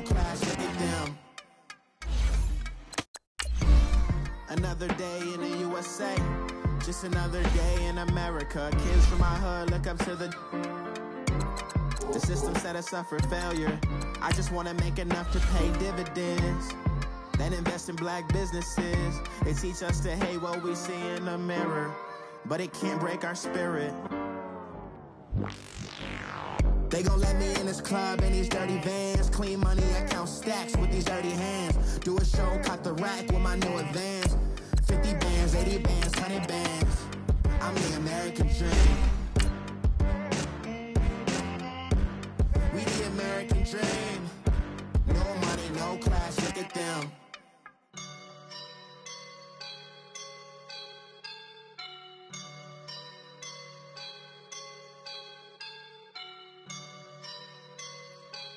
class, look at them. Another day in the USA, just another day in America. Kids from my hood look up to the system set us up for failure. I just want to make enough to pay dividends, then invest in black businesses. They teach us to hate what we see in the mirror, but it can't break our spirit. They gon' let me in this club in these dirty vans. Clean money, I count stacks with these dirty hands. Do a show, cut the rack with my new advance. 50 bands, 80 bands, 100 bands. I'm the American dream. We the American dream. No money, no class, look at them.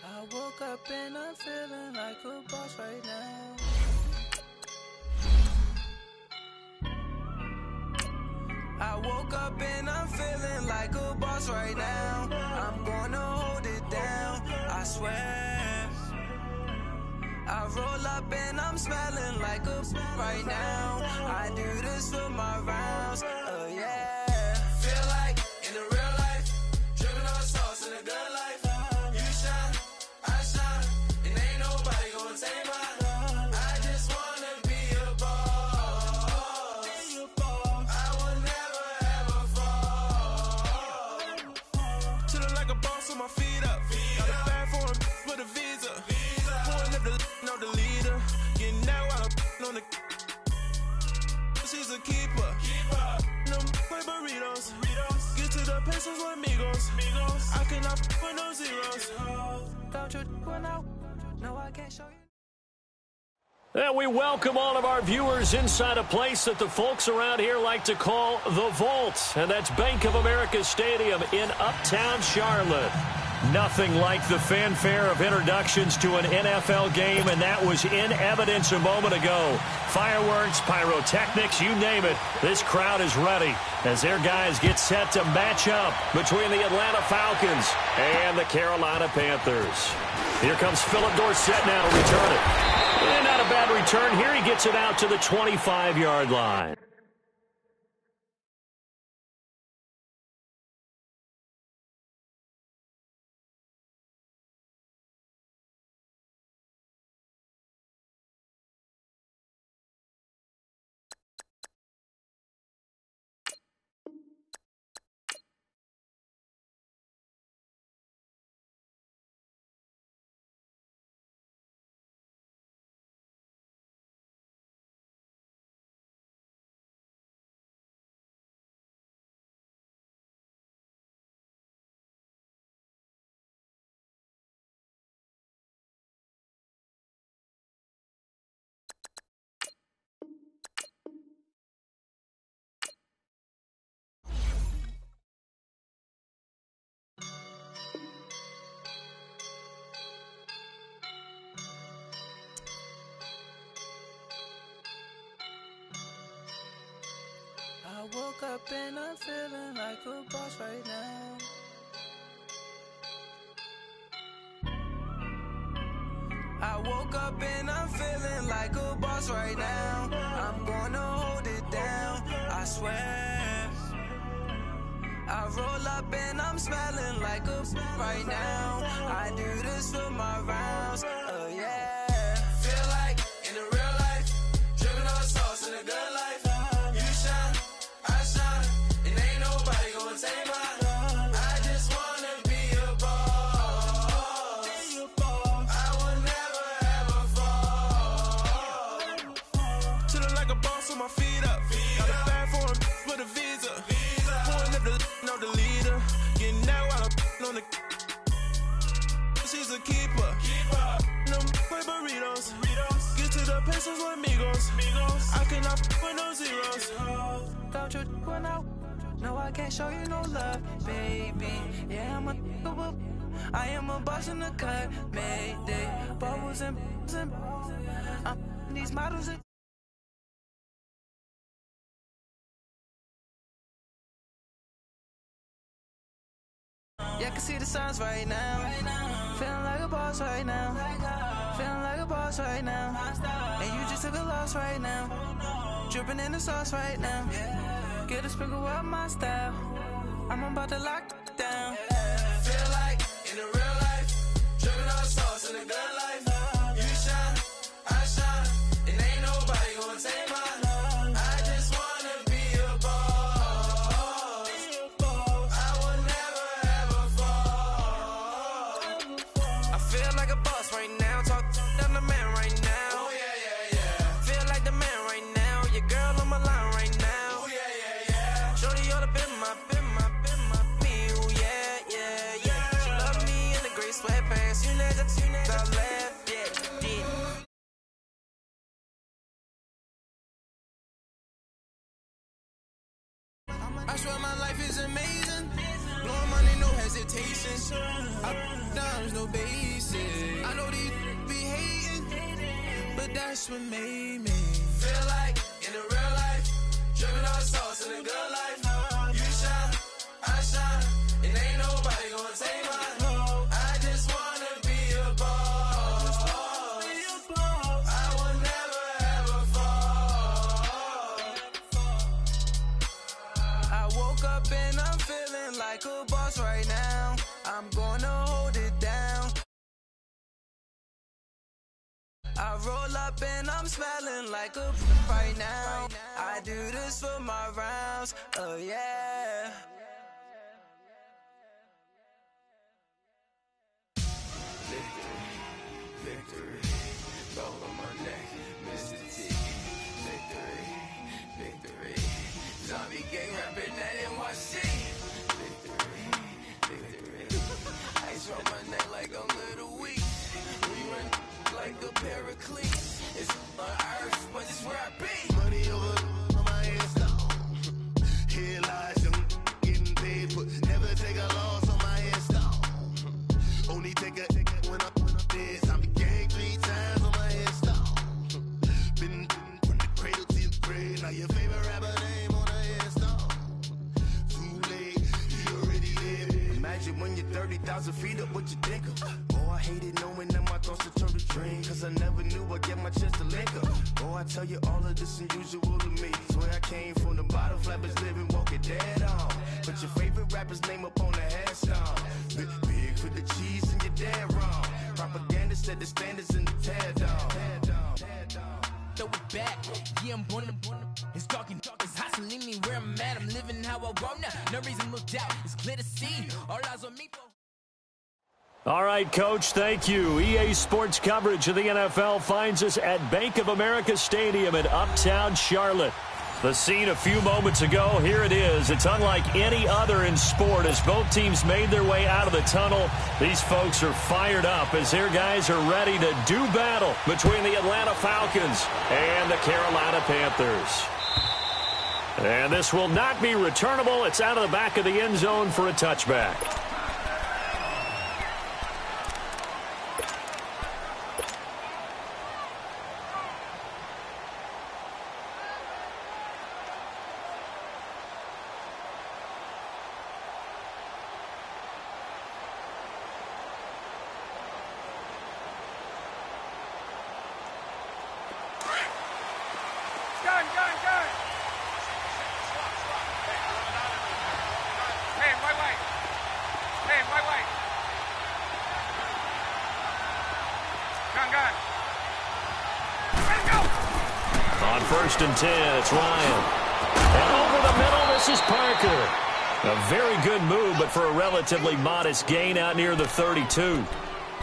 I woke up and I'm feeling like a boss right now. I woke up and I'm feeling like a boss right now. I'm gonna hold it down, I swear. I roll up and I'm smelling like a right now. I do this for my rounds, yeah. Feel like in the real life, dripping on sauce in the good life. You shine, I shine, and ain't nobody gonna take mine. I just wanna be a boss. I will never ever fall. Chillin' like a boss with my feet up. Got a bag for him with a visa. Pulling up the know the leader. Getting out while I'm on the. She's a keeper. No play burritos. Get to the pesos with amigos. I cannot put no zeros. Don't you run out? No, I can't show you. And we welcome all of our viewers inside a place that the folks around here like to call the Vault. And that's Bank of America Stadium in Uptown Charlotte. Nothing like the fanfare of introductions to an NFL game, and that was in evidence a moment ago. Fireworks, pyrotechnics, you name it. This crowd is ready as their guys get set to match up between the Atlanta Falcons and the Carolina Panthers. Here comes Philip Dorsett now to return it. And not a bad return here. He gets it out to the 25-yard line. I woke up and I'm feeling like a boss right now. I woke up and I'm feeling like a boss right now. I'm gonna hold it down, I swear. I roll up and I'm smelling like a right now. I do this for my rounds, yeah. Feel like in the real life, dripping on sauce in the good life. You shine, I shine, and ain't nobody gonna take mine. I just wanna be a boss. I will never ever fall. Chillin' like a boss with my feet up. Got a bag for him with a visa. Pulling up the know the leader. Getting out while I'm on the. She's a keeper. No play burritos. Get to the pesos with amigos. I cannot put no zeros. Don't you run out? No, I can't show you no love, baby. Yeah, I am a boss in the cut. Mayday, bubbles and these models are. Yeah, I can see the signs right now. Feeling like a boss right now. Feeling like a boss right now. And you just took a loss right now. Dripping in the sauce right now. Get a sprinkle up my style. I'm about to lock down. Feel like in the real life, dripping on sauce in the good life. You shine, I shine, and ain't nobody gonna take mine. I just wanna be a boss. I will never ever fall. I feel like a boss right now. Talk to the man right now. Oh yeah, yeah, yeah. Feel like the man right now. Your girl on my line right now. Oh yeah, yeah, yeah. Shorty ought to been my. Ooh, yeah, yeah, yeah. She love me in the gray sweatpants. You never left, yeah, yeah. I swear my life is amazing. Blowing money, no hesitation. Dimes, no basic. I know these be hating, but that's what made me feel like in the real life, dripping on sauce in the good life. You shine, I shine, and ain't nobody gonna take mine. I just wanna be a boss. I will never ever fall. I woke up and I'm feeling like a boss right now. I'm gonna hold it down. I roll up and I'm smelling like a right now. I do this for my rounds, oh yeah. Victory, gold on my neck, Mr. T. Victory, zombie gang rapping that NYC. Victory, ice on my neck like I'm little weak. We run like a paraclete. It's on earth, but it's where I be. Money over on my headstone. Here lies them getting paid, but never take a loss on my headstone. Only take a when I'm dead. I'm the gang 3 times on my headstone. Been from the cradle to the grave. Now your favorite rapper name on the headstone. Too late, he already lived. Imagine when you're 30,000 feet up, what you think of? Oh, I hated knowing that my thoughts would turn to dream. Cause I never knew I'd get my chance to link up. Oh, I tell you all of this unusual to me. Swear I came from the bottom, flappers living, walking dead on. Put your favorite rapper's name up on the headstone. Big for the cheese and you're dead wrong. Propaganda set the standards in the tear down. Throw it back, yeah, I'm born to it's talking, it's hustling me where I'm at. I'm living how I want now. No reason to look out, it's clear to see. All eyes on me. All right, Coach, thank you. EA Sports coverage of the NFL finds us at Bank of America Stadium in Uptown Charlotte. The scene a few moments ago, here it is. It's unlike any other in sport as both teams made their way out of the tunnel. These folks are fired up as their guys are ready to do battle between the Atlanta Falcons and the Carolina Panthers. And this will not be returnable. It's out of the back of the end zone for a touchback. On 1st and 10, it's Ryan. And over the middle, this is Parker. A very good move, but for a relatively modest gain out near the 32.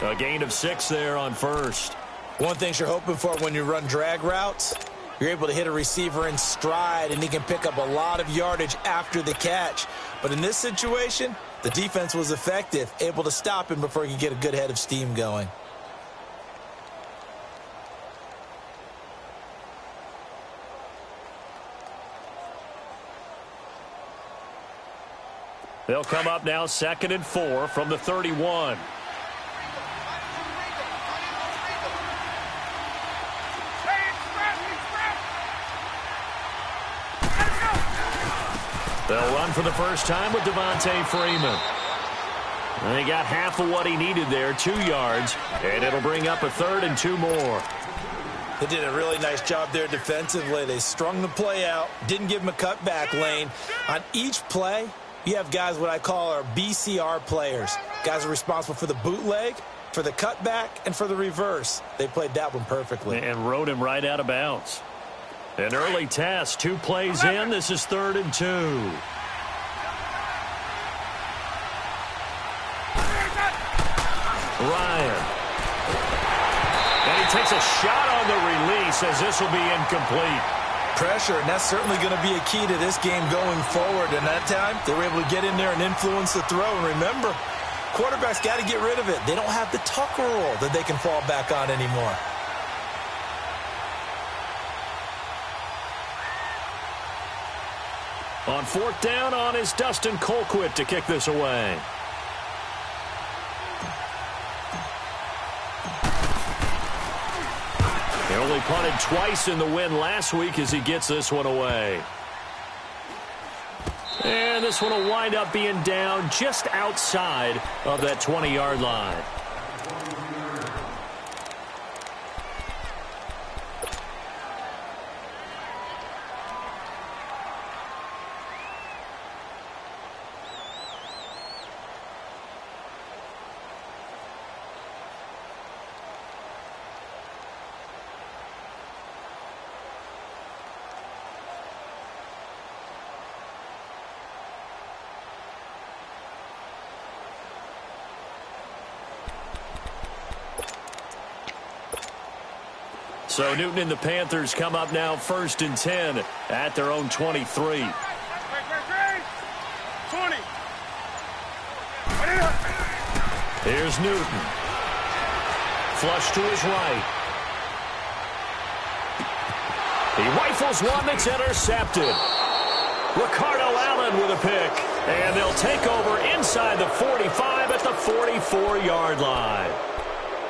A gain of 6 there on 1st. One thing you're hoping for when you run drag routes, you're able to hit a receiver in stride, and he can pick up a lot of yardage after the catch. But in this situation, the defense was effective, able to stop him before he could get a good head of steam going. They'll come up now 2nd and 4 from the 31. They'll run for the first time with Devontae Freeman. And he got half of what he needed there, 2 yards, and it'll bring up a 3rd and 2 more. They did a really nice job there defensively. They strung the play out, didn't give him a cutback lane. On each play, you have guys what I call our BCR players. Guys are responsible for the bootleg, for the cutback, and for the reverse. They played that one perfectly. And rode him right out of bounds. An early test, 2 plays in. This is 3rd and 2. Ryan. And he takes a shot on the release as this will be incomplete. Pressure, and that's certainly going to be a key to this game going forward. And that time, they were able to get in there and influence the throw. And remember, quarterbacks got to get rid of it. They don't have the tuck rule that they can fall back on anymore. On 4th down on is Dustin Colquitt to kick this away. He only punted twice in the win last week as he gets this one away. And this one will wind up being down just outside of that 20-yard line. So Newton and the Panthers come up now 1st and 10 at their own 23. 20. Here's Newton. Flush to his right. He rifles one that's intercepted. Ricardo Allen with a pick. And they'll take over inside the 45 at the 44-yard line.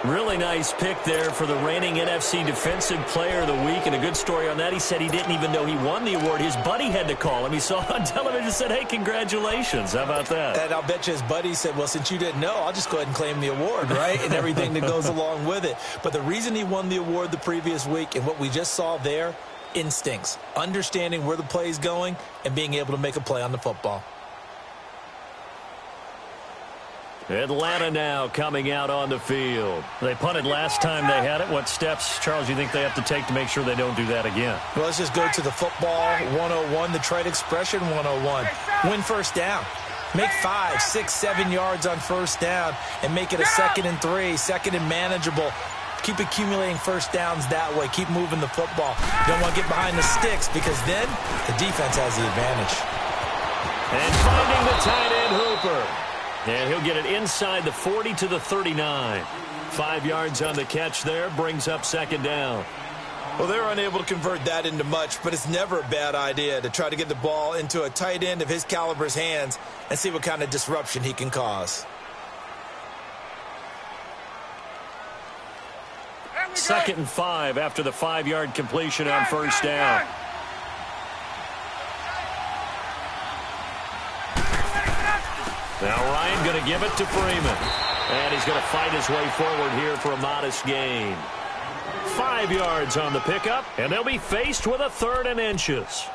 Really nice pick there for the reigning NFC Defensive Player of the Week. And a good story on that. He said he didn't even know he won the award. His buddy had to call him. He saw it on television and said, hey, congratulations. How about that? And I'll bet you his buddy said, well, since you didn't know, I'll just go ahead and claim the award, right? And everything that goes along with it. But the reason he won the award the previous week and what we just saw there, instincts, understanding where the play is going and being able to make a play on the football. Atlanta now coming out on the field. They punted last time they had it. What steps, Charles, do you think they have to take to make sure they don't do that again? Well, let's just go to the football 101, the trade expression 101. Win first down. Make 5, 6, 7 yards on first down and make it a 2nd and 3, 2nd and manageable. Keep accumulating first downs that way. Keep moving the football. You don't want to get behind the sticks because then the defense has the advantage. And finding the tight end Hooper. And he'll get it inside the 40 to the 39. 5 yards on the catch there, brings up 2nd down. Well, they were unable to convert that into much, but it's never a bad idea to try to get the ball into a tight end of his caliber's hands and see what kind of disruption he can cause. 2nd and 5 after the 5-yard completion on first down. Now Ryan going to give it to Freeman. And he's going to fight his way forward here for a modest gain. 5 yards on the pickup, and they'll be faced with a 3rd and inches.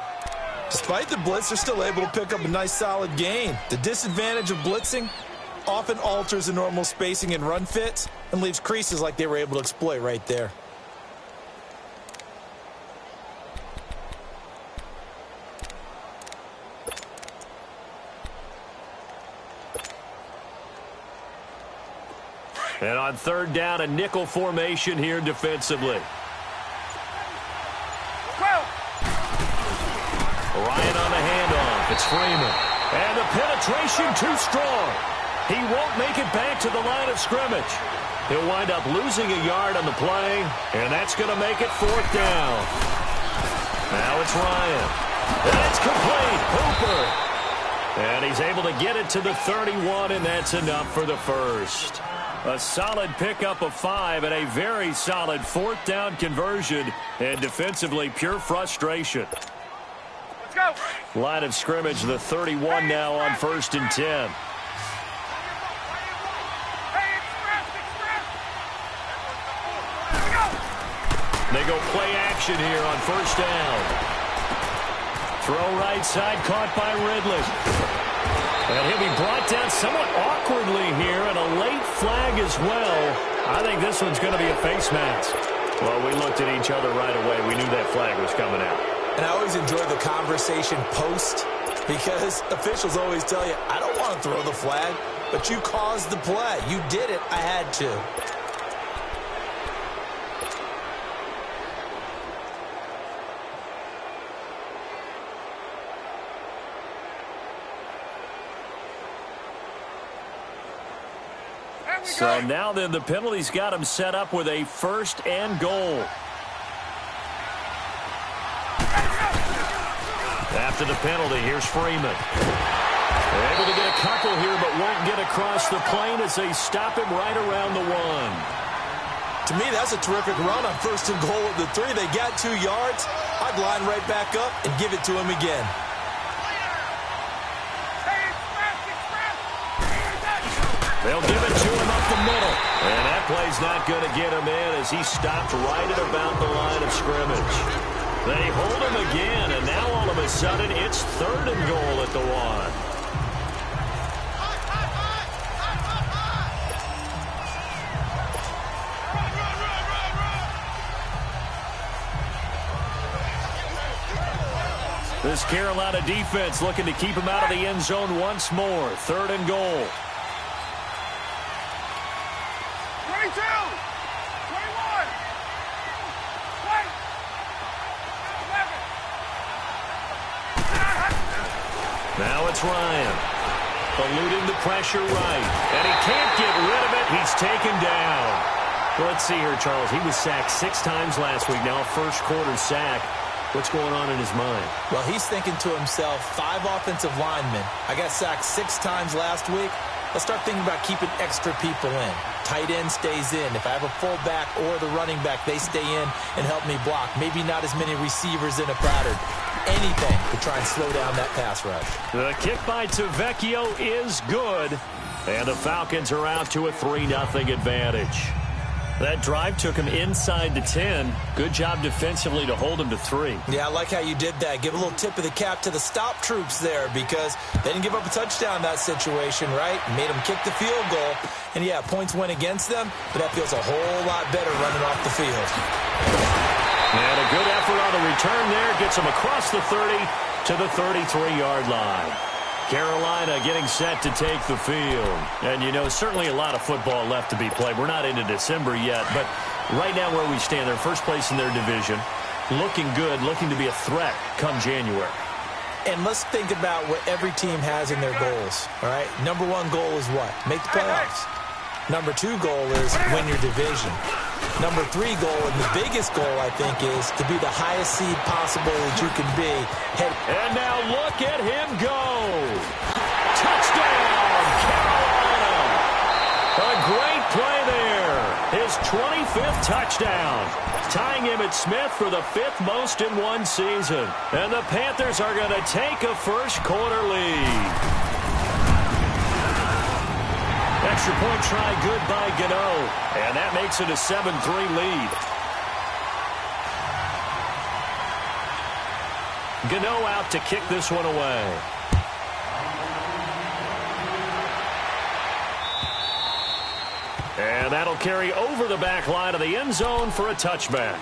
Despite the blitz, they're still able to pick up a nice solid gain. The disadvantage of blitzing often alters the normal spacing and run fits and leaves creases like they were able to exploit right there. And on 3rd down, a nickel formation here defensively. Ryan on the handoff. It's Freeman. And the penetration too strong. He won't make it back to the line of scrimmage. He'll wind up losing a yard on the play, and that's going to make it 4th down. Now it's Ryan. And it's complete. Hooper. And he's able to get it to the 31, and that's enough for the first. A solid pickup of 5 and a very solid 4th down conversion. And defensively, pure frustration. Let's go. Line of scrimmage, the 31 now on 1st and 10. They go play action here on first down. Throw right side, caught by Ridley. And he'll be brought down somewhat awkwardly here, and a late flag as well. I think this one's going to be a face mask. Well, we looked at each other right away. We knew that flag was coming out. And I always enjoy the conversation post, because officials always tell you, I don't want to throw the flag, but you caused the play. You did it. I had to. So now then the penalty's got him set up with a first and goal. After the penalty, here's Freeman. They're able to get a couple here, but won't get across the plane as they stop him right around the 1. To me, that's a terrific run on first and goal at the 3. They got 2 yards. I'd line right back up and give it to him again. They'll give it to him up the middle. And that play's not going to get him in as he stopped right at about the line of scrimmage. They hold him again, and now all of a sudden it's third and goal at the 1. This Carolina defense looking to keep him out of the end zone once more. Third and goal. 22, 21, Now it's Ryan. Eluding the pressure right. And he can't get rid of it. He's taken down. Well, let's see here, Charles. He was sacked 6 times last week. Now a first quarter sack. What's going on in his mind? Well, he's thinking to himself, 5 offensive linemen. I got sacked 6 times last week. Let's start thinking about keeping extra people in. Tight end stays in. If I have a fullback or the running back, they stay in and help me block. Maybe not as many receivers in a pattern. Anything to try and slow down that pass rush. The kick by Tavecchio is good. And the Falcons are out to a 3-0 advantage. That drive took him inside the 10. Good job defensively to hold him to 3. Yeah, I like how you did that. Give a little tip of the cap to the stop troops there, because they didn't give up a touchdown in that situation, right? Made them kick the field goal. And, yeah, points went against them, but that feels a whole lot better running off the field. And a good effort on the return there. Gets him across the 30 to the 33-yard line. Carolina getting set to take the field. And, you know, certainly a lot of football left to be played. We're not into December yet, but right now where we stand, they're first place in their division. Looking good, looking to be a threat come January. And let's think about what every team has in their goals, all right? Number 1 goal is what? Make the playoffs. Number 2 goal is win your division. Number 3 goal, and the biggest goal, I think, is to be the highest seed possible that you can be. And now look at him go. Touchdown, Carolina. A great play there. His 25th touchdown. Tying him at Smith for the 5th most in one season. And the Panthers are going to take a first quarter lead. Extra point try good by Gano. And that makes it a 7-3 lead. Gano out to kick this one away. And that'll carry over the back line of the end zone for a touchback.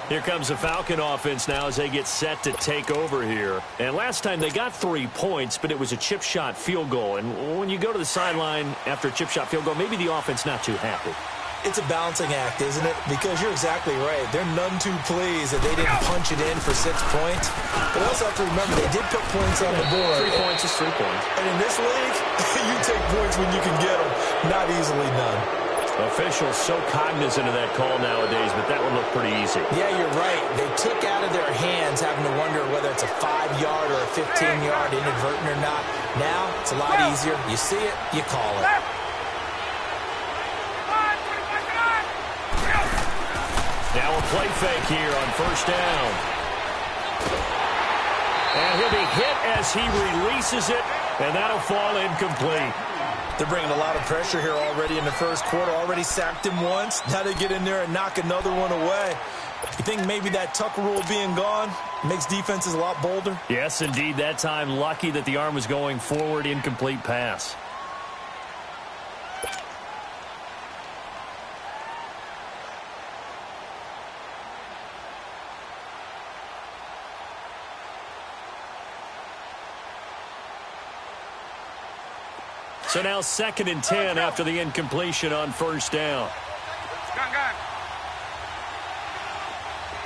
Here comes the Falcon offense now as they get set to take over here. And last time they got 3 points, but it was a chip shot field goal. And when you go to the sideline after a chip shot field goal, maybe the offense not too happy. It's a balancing act, isn't it? Because you're exactly right. They're none too pleased that they didn't punch it in for 6 points. But also have to remember they did put points on the board. 3 points is 3 points. And in this league, you take points when you can get them. Not easily done. Officials so cognizant of that call nowadays, but that one looked pretty easy. Yeah, you're right. They took out of their hands having to wonder whether it's a 5-yard or a 15-yard inadvertent or not. Now, it's a lot easier. You see it, you call it. Now a play fake here on first down. And he'll be hit as he releases it, and that'll fall incomplete. They're bringing a lot of pressure here already in the first quarter. Already sacked him once. Now they get in there and knock another one away. You think maybe that Tucker rule being gone makes defenses a lot bolder? Yes, indeed. That time, lucky that the arm was going forward. Incomplete pass. So now 2nd and 10 after the incompletion on first down. Gun.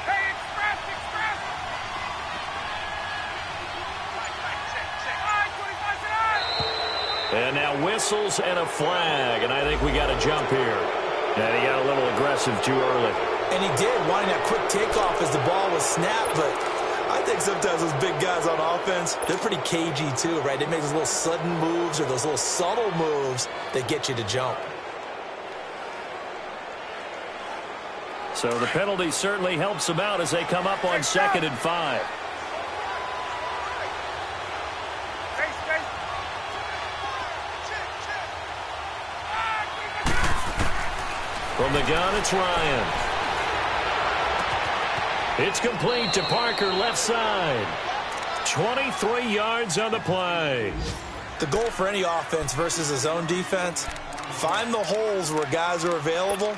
Hey, express. And now whistles and a flag, and I think we got a jump here. And he got a little aggressive too early. And he did, wanting that quick takeoff as the ball was snapped, but I think sometimes those big guys on offense, they're pretty cagey too, right? They make those little sudden moves or those little subtle moves that get you to jump. So the penalty certainly helps them out as they come up on 2nd and 5. From the gun, it's Ryan. It's complete to Parker, left side. 23 yards on the play. The goal for any offense versus his own defense, find the holes where guys are available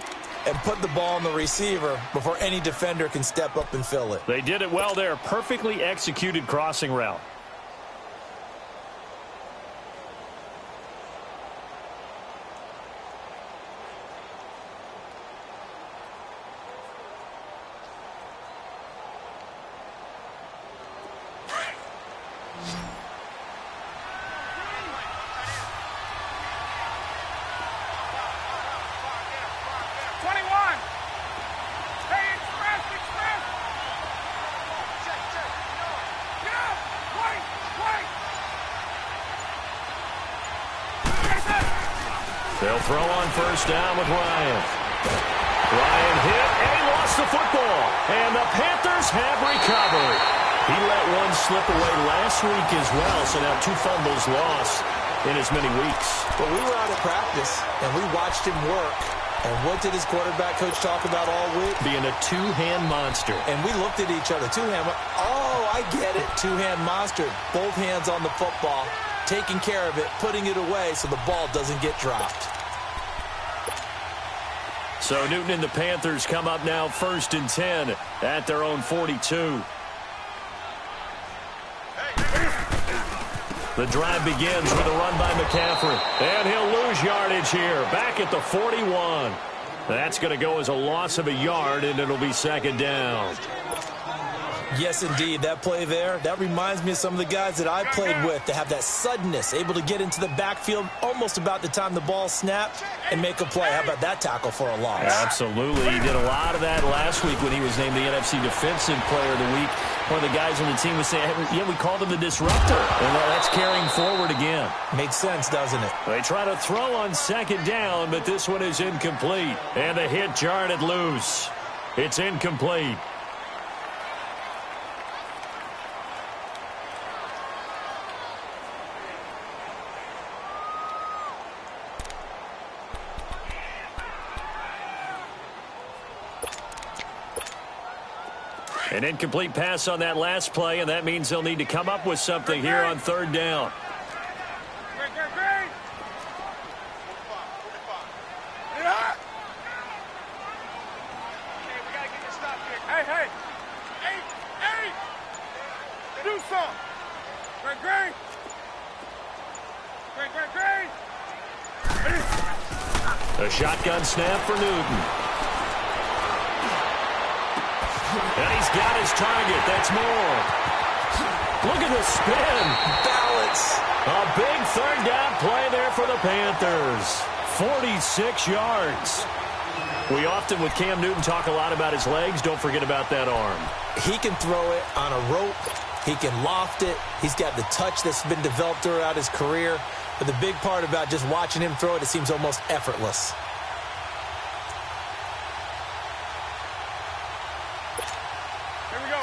and put the ball on the receiver before any defender can step up and fill it. They did it well there. Perfectly executed crossing route. They'll throw on first down with Ryan. Ryan hit, and he lost the football. And the Panthers have recovered. He let one slip away last week as well, so now 2 fumbles lost in as many weeks. But we were out of practice, and we watched him work. And what did his quarterback coach talk about all week? Being a two-hand monster. And we looked at each other. Two-hand. Oh, I get it. Two-hand monster. Both hands on the football, taking care of it, putting it away so the ball doesn't get dropped. So Newton and the Panthers come up now 1st and 10 at their own 42. The drive begins with a run by McCaffrey. And he'll lose yardage here. Back at the 41. That's going to go as a loss of a yard, and it'll be 2nd down. Yes, indeed. That play there, that reminds me of some of the guys that I played with that have that suddenness, able to get into the backfield almost about the time the ball snapped and make a play. How about that tackle for a loss? Absolutely. He did a lot of that last week when he was named the NFC Defensive Player of the Week. One of the guys on the team was saying, yeah, we called him the disruptor. And that's carrying forward again. Makes sense, doesn't it? They try to throw on 2nd down, but this one is incomplete. And the hit jarred it loose. It's incomplete. An incomplete pass on that last play, and that means they'll need to come up with something here on 3rd down. Hey. Do something. Great. A shotgun snap for Newton. And he's got his target. That's more. Look at the spin. Balance. A big 3rd down play there for the Panthers. 46 yards. We often, with Cam Newton, talk a lot about his legs. Don't forget about that arm. He can throw it on a rope. He can loft it. He's got the touch that's been developed throughout his career. But the big part about just watching him throw it seems almost effortless.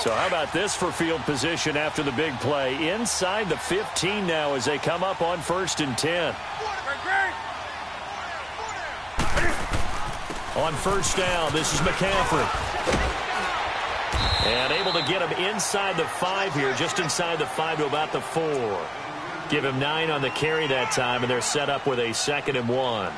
So how about this for field position after the big play? Inside the 15 now as they come up on 1st and 10. On 1st down, this is McCaffrey. And able to get him inside the 5 here, just inside the 5 to about the 4. Give him 9 on the carry that time, and they're set up with a 2nd and 1.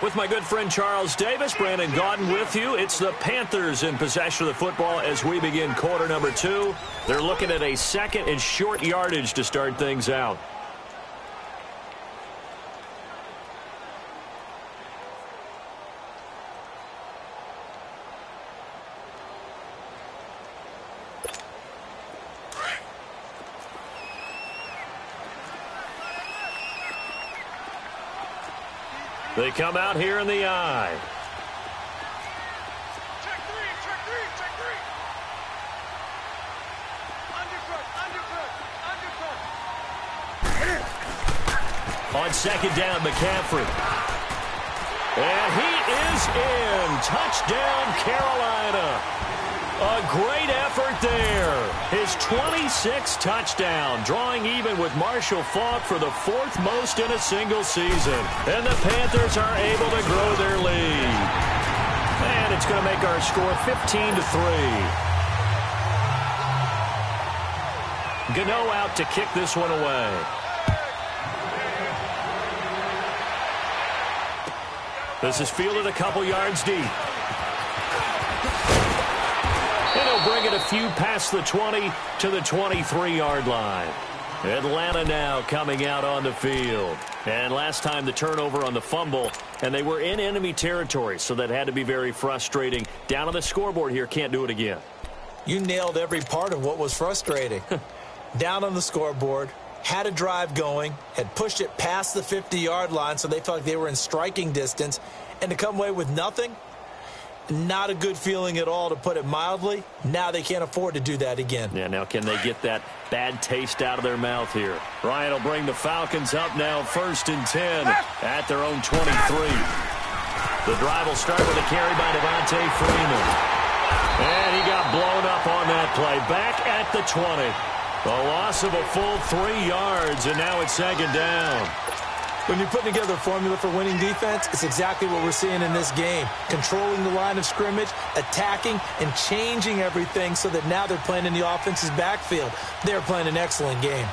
With my good friend Charles Davis, Brandon Gaudin with you. It's the Panthers in possession of the football as we begin quarter number 2. They're looking at a 2nd and short yardage to start things out. They come out here in the eye. Check three. Underfoot. On 2nd down, McCaffrey. And he is in. Touchdown, Carolina. A great effort there. His 26th touchdown, drawing even with Marshall Faulk for the 4th most in a single season. And the Panthers are able to grow their lead. And it's going to make our score 15-3. Gano out to kick this one away. This is fielded a couple yards deep. And he'll bring it a few past the 20 to the 23-yard line. Atlanta now coming out on the field. And last time the turnover on the fumble, and they were in enemy territory, so that had to be very frustrating. Down on the scoreboard here, can't do it again. You nailed every part of what was frustrating. Down on the scoreboard, had a drive going, had pushed it past the 50-yard line, so they felt like they were in striking distance, and to come away with nothing, not a good feeling at all, to put it mildly. Now they can't afford to do that again. Yeah, now can they get that bad taste out of their mouth here? Ryan will bring the Falcons up now, 1st and 10 at their own 23. The drive will start with a carry by Devontae Freeman. And he got blown up on that play. Back at the 20. A loss of a full 3 yards, and now it's 2nd down. When you're putting together a formula for winning defense, it's exactly what we're seeing in this game. Controlling the line of scrimmage, attacking, and changing everything so that now they're playing in the offense's backfield. They're playing an excellent game.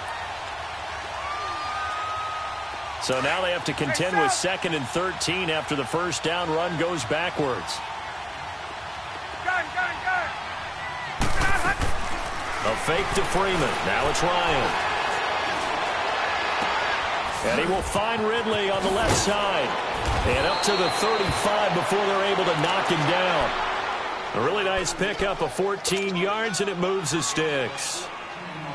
So now they have to contend with 2nd and 13 after the 1st down run goes backwards. Gun. A fake to Freeman. Now it's Ryan. And he will find Ridley on the left side. And up to the 35 before they're able to knock him down. A really nice pickup of 14 yards, and it moves the sticks.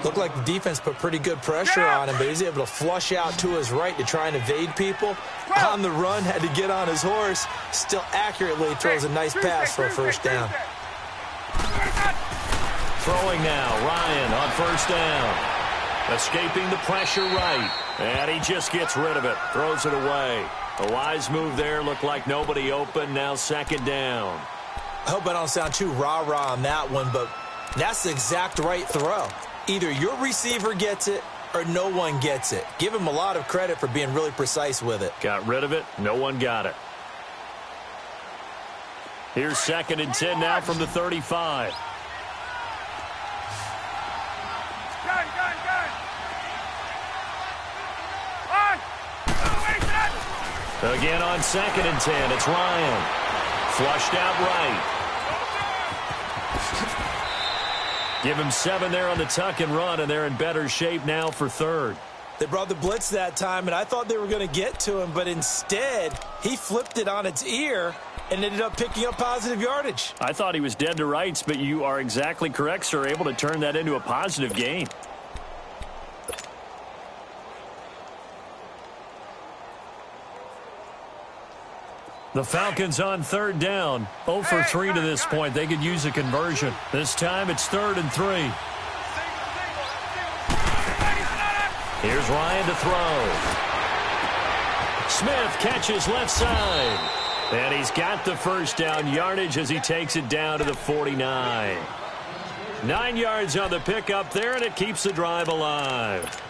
Looked like the defense put pretty good pressure on him, but he's able to flush out to his right to try and evade people. On the run, had to get on his horse. Still accurately throws a nice pass for a 1st down. Throwing now, Ryan on 1st down. Escaping the pressure right. And he just gets rid of it. Throws it away. A wise move there. Looked like nobody open. Now 2nd down. I hope I don't sound too rah-rah on that one, but that's the exact right throw. Either your receiver gets it or no one gets it. Give him a lot of credit for being really precise with it. Got rid of it. No one got it. Here's 2nd and 10 now from the 35. Again on 2nd and 10, it's Ryan. Flushed out right. Give him 7 there on the tuck and run, and they're in better shape now for 3rd. They brought the blitz that time, and I thought they were going to get to him, but instead, he flipped it on its ear and ended up picking up positive yardage. I thought he was dead to rights, but you are exactly correct, sir. Able to turn that into a positive gain. The Falcons on 3rd down. 0 for 3 to this point. They could use a conversion. This time it's 3rd and 3. Here's Ryan to throw. Smith catches left side. And he's got the first down yardage as he takes it down to the 49. 9 yards on the pickup there, and it keeps the drive alive.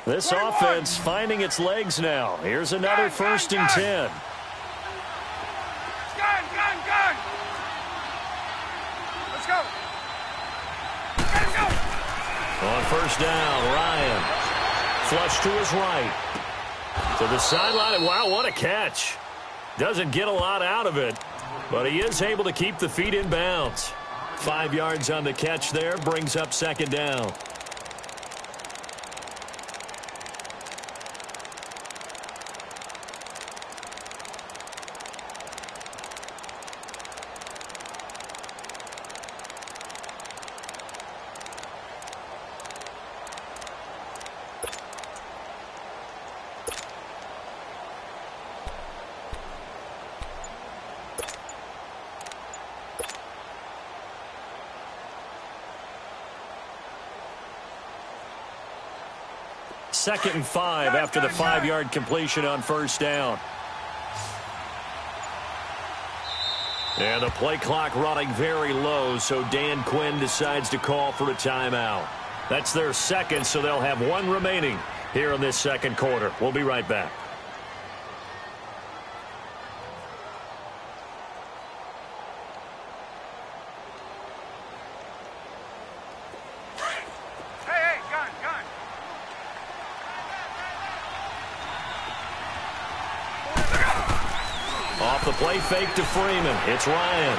This offense finding its legs now. Here's another 1st and 10. Gun! Let's go! Let's go! On 1st down, Ryan. Flush to his right. To the sideline. Wow, what a catch. Doesn't get a lot out of it, but he is able to keep the feet in bounds. 5 yards on the catch there, brings up 2nd down. Second and 5 after the 5-yard completion on 1st down. And the play clock running very low, so Dan Quinn decides to call for a timeout. That's their second, so they'll have 1 remaining here in this 2nd quarter. We'll be right back. Off the play fake to Freeman. It's Ryan.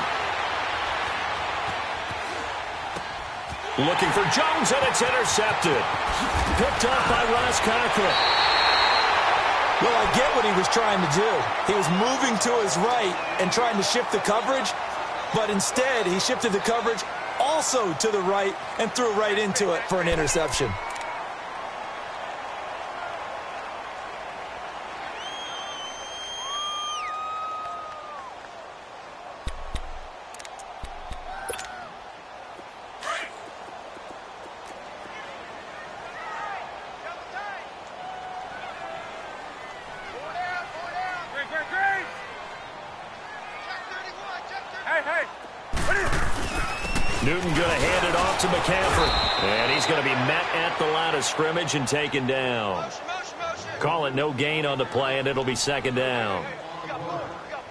Looking for Jones, and it's intercepted. Picked up by Ross Cochran. Well, I get what he was trying to do. He was moving to his right and trying to shift the coverage, but instead he shifted the coverage also to the right and threw right into it for an interception. Newton going to hand it off to McCaffrey. And he's going to be met at the line of scrimmage and taken down. Call it no gain on the play, and it'll be 2nd down.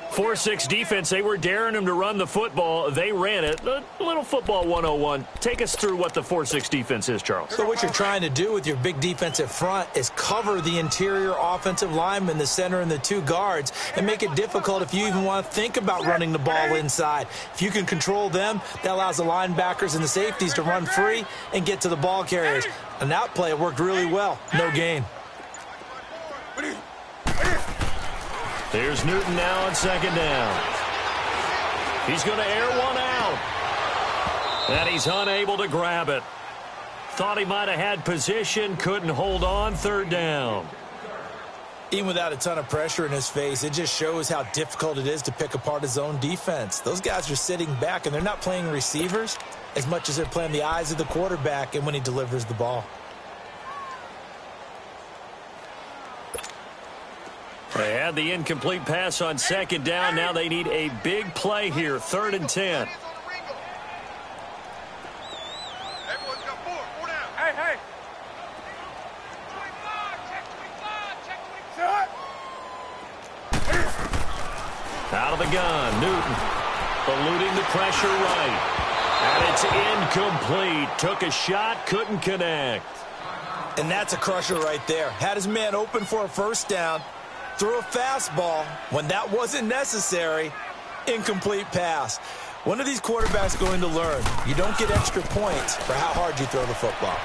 4-6 defense, they were daring him to run the football. They ran it. A little football 101. Take us through what the 4-6 defense is, Charles. So what you're trying to do with your big defensive front is cover the interior offensive lineman, the center, and the 2 guards, and make it difficult if you even want to think about running the ball inside. If you can control them, that allows the linebackers and the safeties to run free and get to the ball carriers. And that play worked really well. No gain. Here's Newton now on 2nd down. He's going to air one out. And he's unable to grab it. Thought he might have had position, couldn't hold on. 3rd down. Even without a ton of pressure in his face, it just shows how difficult it is to pick apart his own defense. Those guys are sitting back, and they're not playing receivers as much as they're playing the eyes of the quarterback and when he delivers the ball. They had the incomplete pass on 2nd down. Now they need a big play here. 3rd and 10. Everyone's got 4 down. Hey. Out of the gun, Newton eluding the pressure right. And it's incomplete. Took a shot, couldn't connect. And that's a crusher right there. Had his man open for a 1st down. Threw a fastball when that wasn't necessary. Incomplete pass. One of these quarterbacks going to learn. You don't get extra points for how hard you throw the football.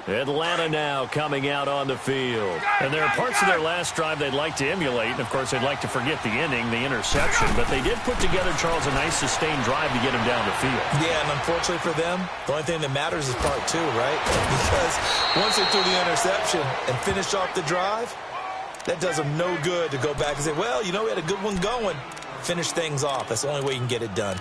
Atlanta now coming out on the field. And there are parts of their last drive they'd like to emulate. And, of course, they'd like to forget the inning, the interception. But they did put together, Charles, a nice sustained drive to get him down the field. Yeah, and unfortunately for them, the only thing that matters is part two, right? Because once they threw the interception and finished off the drive, that does them no good to go back and say, well, you know, we had a good one going. Finish things off. That's the only way you can get it done.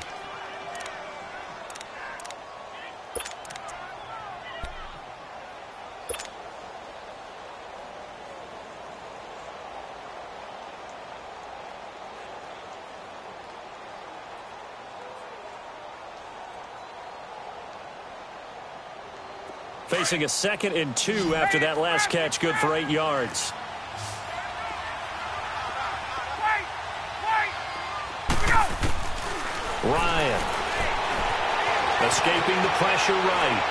Facing a 2nd and 2 after that last catch, good for 8 yards. Ryan. Escaping the pressure right.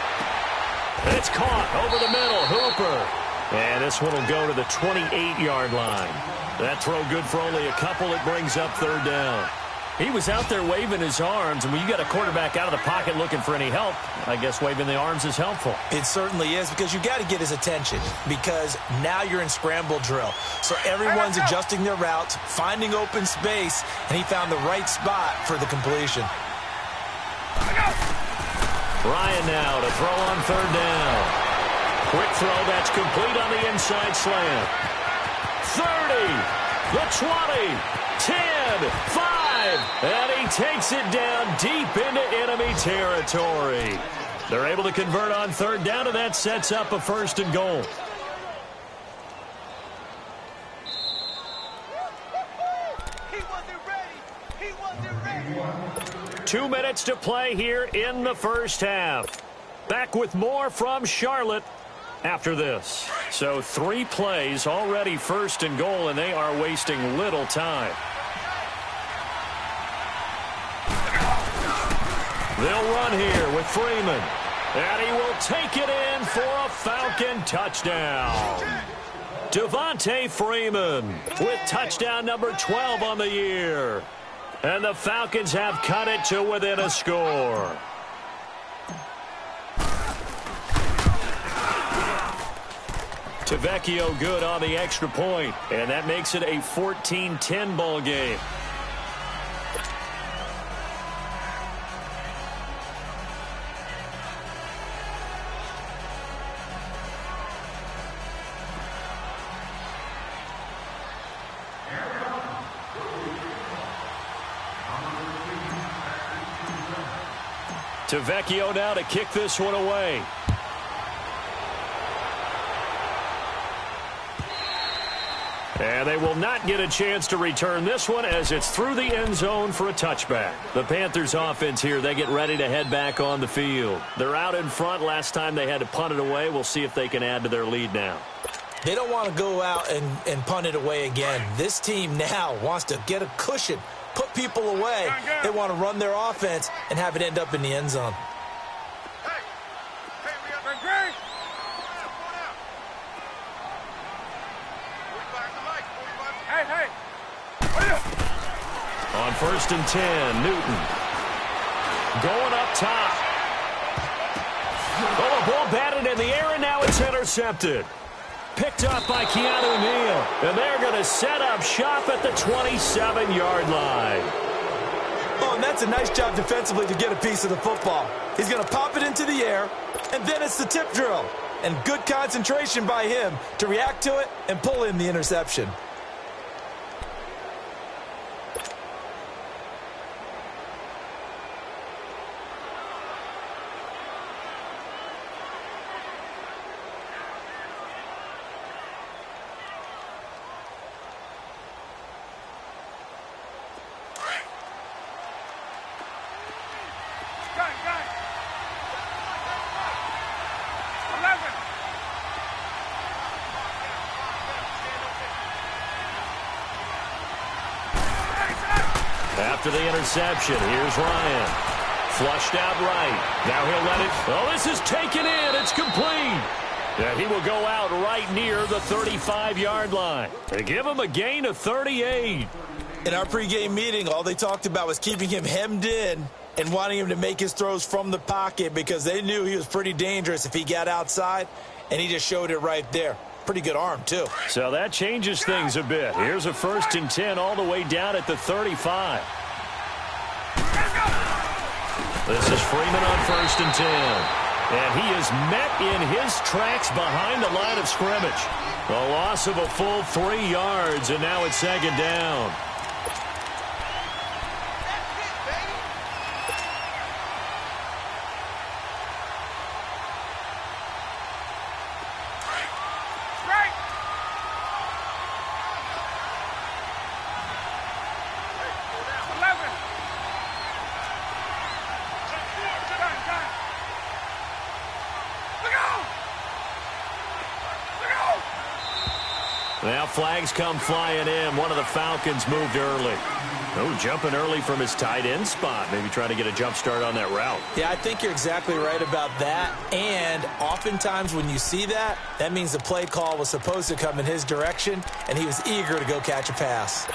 It's caught over the middle. Hooper. And this one will go to the 28-yard line. That throw good for only a couple. It brings up 3rd down. He was out there waving his arms, and when you got a quarterback out of the pocket looking for any help, I guess waving the arms is helpful. It certainly is, because you got to get his attention, because now you're in scramble drill. So everyone's adjusting their routes, finding open space, and he found the right spot for the completion. Ryan now to throw on 3rd down. Quick throw, that's complete on the inside slant. 30, the 20, 10, 5. And he takes it down deep into enemy territory. They're able to convert on 3rd down, and that sets up a 1st and goal. He wasn't ready. He wasn't ready. 2 minutes to play here in the 1st half. Back with more from Charlotte after this. So 3 plays already 1st and goal, and they are wasting little time. They'll run here with Freeman. And he will take it in for a Falcon touchdown. Devontae Freeman with touchdown number 12 on the year. And the Falcons have cut it to within a score. Tavecchio good on the extra point. And that makes it a 14-10 ball game. Tavecchio now to kick this one away. And they will not get a chance to return this one as it's through the end zone for a touchback. The Panthers offense here, they get ready to head back on the field. They're out in front. Last time they had to punt it away. We'll see if they can add to their lead now. They don't want to go out and punt it away again. This team now wants to get a cushion, put people away. They want to run their offense and have it end up in the end zone. On 1st and 10, Newton. Going up top. Oh, a ball batted in the air, and now it's intercepted. Picked up by Keanu Neal. And they're going to set up shop at the 27-yard line. Oh, and that's a nice job defensively to get a piece of the football. He's going to pop it into the air, and then it's the tip drill. And good concentration by him to react to it and pull in the interception. After the interception, here's Ryan. Flushed out right. Now he'll let it. Oh, this is taken in. It's complete. And he will go out right near the 35-yard line. They give him a gain of 38. In our pregame meeting, all they talked about was keeping him hemmed in and wanting him to make his throws from the pocket because they knew he was pretty dangerous if he got outside. and he just showed it right there. Pretty good arm, too. So that changes things a bit. Here's a 1st and 10 all the way down at the 35. This is Freeman on 1st and 10. And he is met in his tracks behind the line of scrimmage. A loss of a full 3 yards, and now it's 2nd down. Now flags come flying in. One of the Falcons moved early. Oh, jumping early from his tight end spot. Maybe trying to get a jump start on that route. Yeah, I think you're exactly right about that. And oftentimes when you see that, that means the play call was supposed to come in his direction, and he was eager to go catch a pass.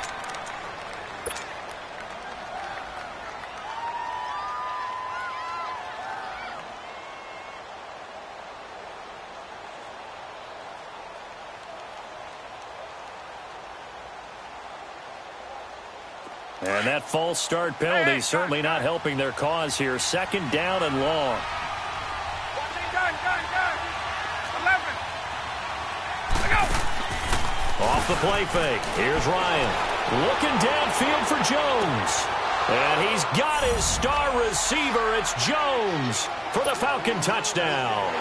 And that false start penalty certainly not helping their cause here. 2nd down and long. Off the play fake. Here's Ryan. Looking downfield for Jones. And he's got his star receiver. It's Jones for the Falcon touchdown.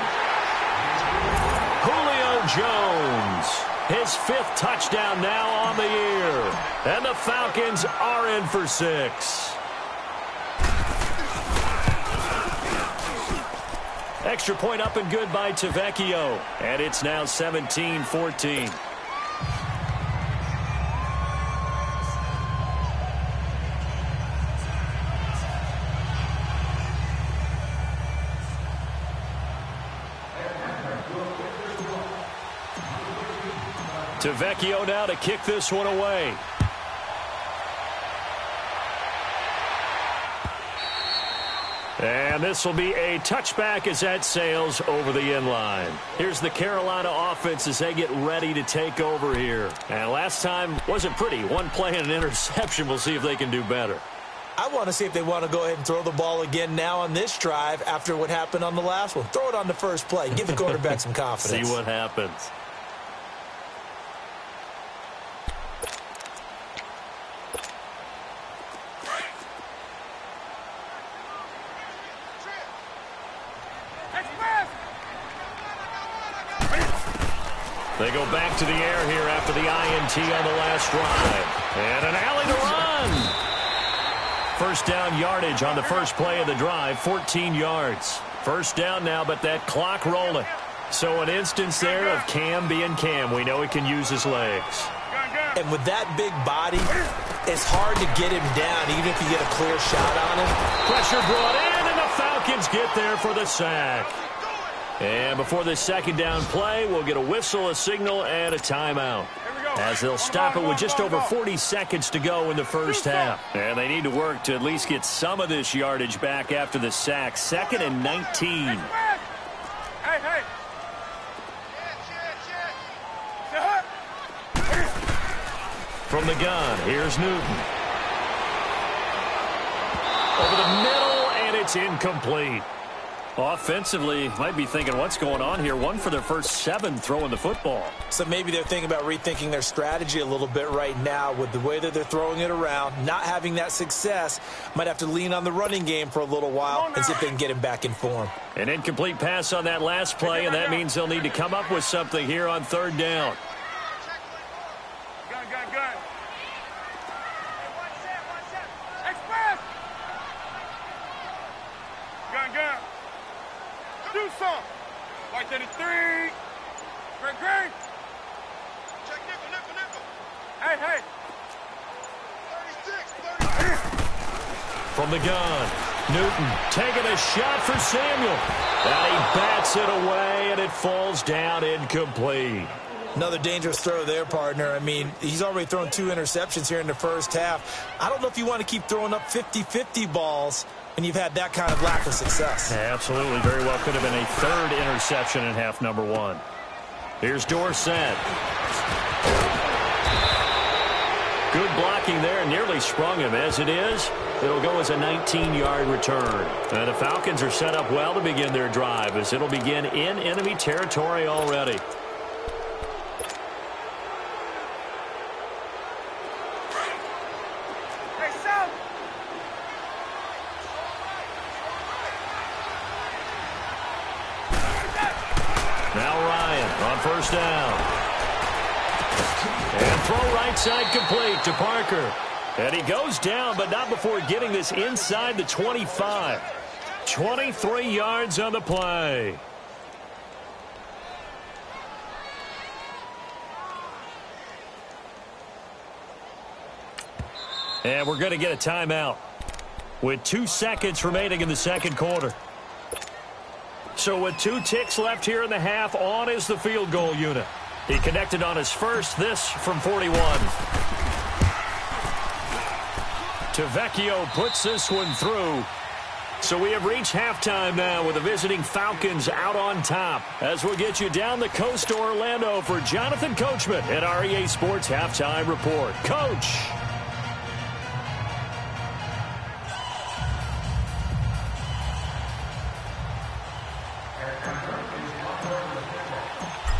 Julio Jones. His 5th touchdown now on the year. And the Falcons are in for 6. Extra point up and good by Tavecchio. And it's now 17-14. Tavecchio now to kick this one away. And this will be a touchback as that sails over the end line. Here's the Carolina offense as they get ready to take over here. And last time wasn't pretty. One play and an interception. We'll see if they can do better. I want to see if they want to go ahead and throw the ball again now on this drive after what happened on the last one. Throw it on the first play. Give the quarterback some confidence. See what happens. They go back to the air here after the INT on the last drive. And an alley to run. 1st down yardage on the first play of the drive, 14 yards. 1st down now, but that clock rolling. So an instance there of Cam being Cam. We know he can use his legs. And with that big body, it's hard to get him down, even if you get a clear shot on him. Pressure brought in, and the Falcons get there for the sack. And before this 2nd down play, we'll get a whistle, a signal, and a timeout. As they'll stop it with just over 40 seconds to go in the first half. And they need to work to at least get some of this yardage back after the sack. 2nd and 19. From the gun, here's Newton. Over the middle, and it's incomplete. Offensively, might be thinking, what's going on here? 1 for their first 7 throwing the football. So maybe they're thinking about rethinking their strategy a little bit right now with the way that they're throwing it around. Not having that success, might have to lean on the running game for a little while and see if they can get him back in form. An incomplete pass on that last play, and that means they'll need to come up with something here on 3rd down. Do some. White 33. Great. Check nickel. Hey. 36. From the gun, Newton taking a shot for Samuel. And he bats it away, and it falls down incomplete. Another dangerous throw there, partner. I mean, he's already thrown 2 interceptions here in the first half. I don't know if you want to keep throwing up 50-50 balls when you've had that kind of lack of success. Yeah, absolutely. Very well could have been a third interception in half number one. Here's Dorsett. Good blocking there. Nearly sprung him. As it is, it'll go as a 19-yard return. And the Falcons are set up well to begin their drive, as it'll begin in enemy territory already. First down. And throw right side complete to Parker. And he goes down, but not before getting this inside the 25. 23 yards on the play. And we're going to get a timeout with 2 seconds remaining in the second quarter. So with 2 ticks left here in the half, on is the field goal unit. He connected on his first, this from 41. Tavecchio puts this one through. So we have reached halftime now with the visiting Falcons out on top. As we'll get you down the coast to Orlando for Jonathan Coachman at our EA Sports Halftime Report. Coach.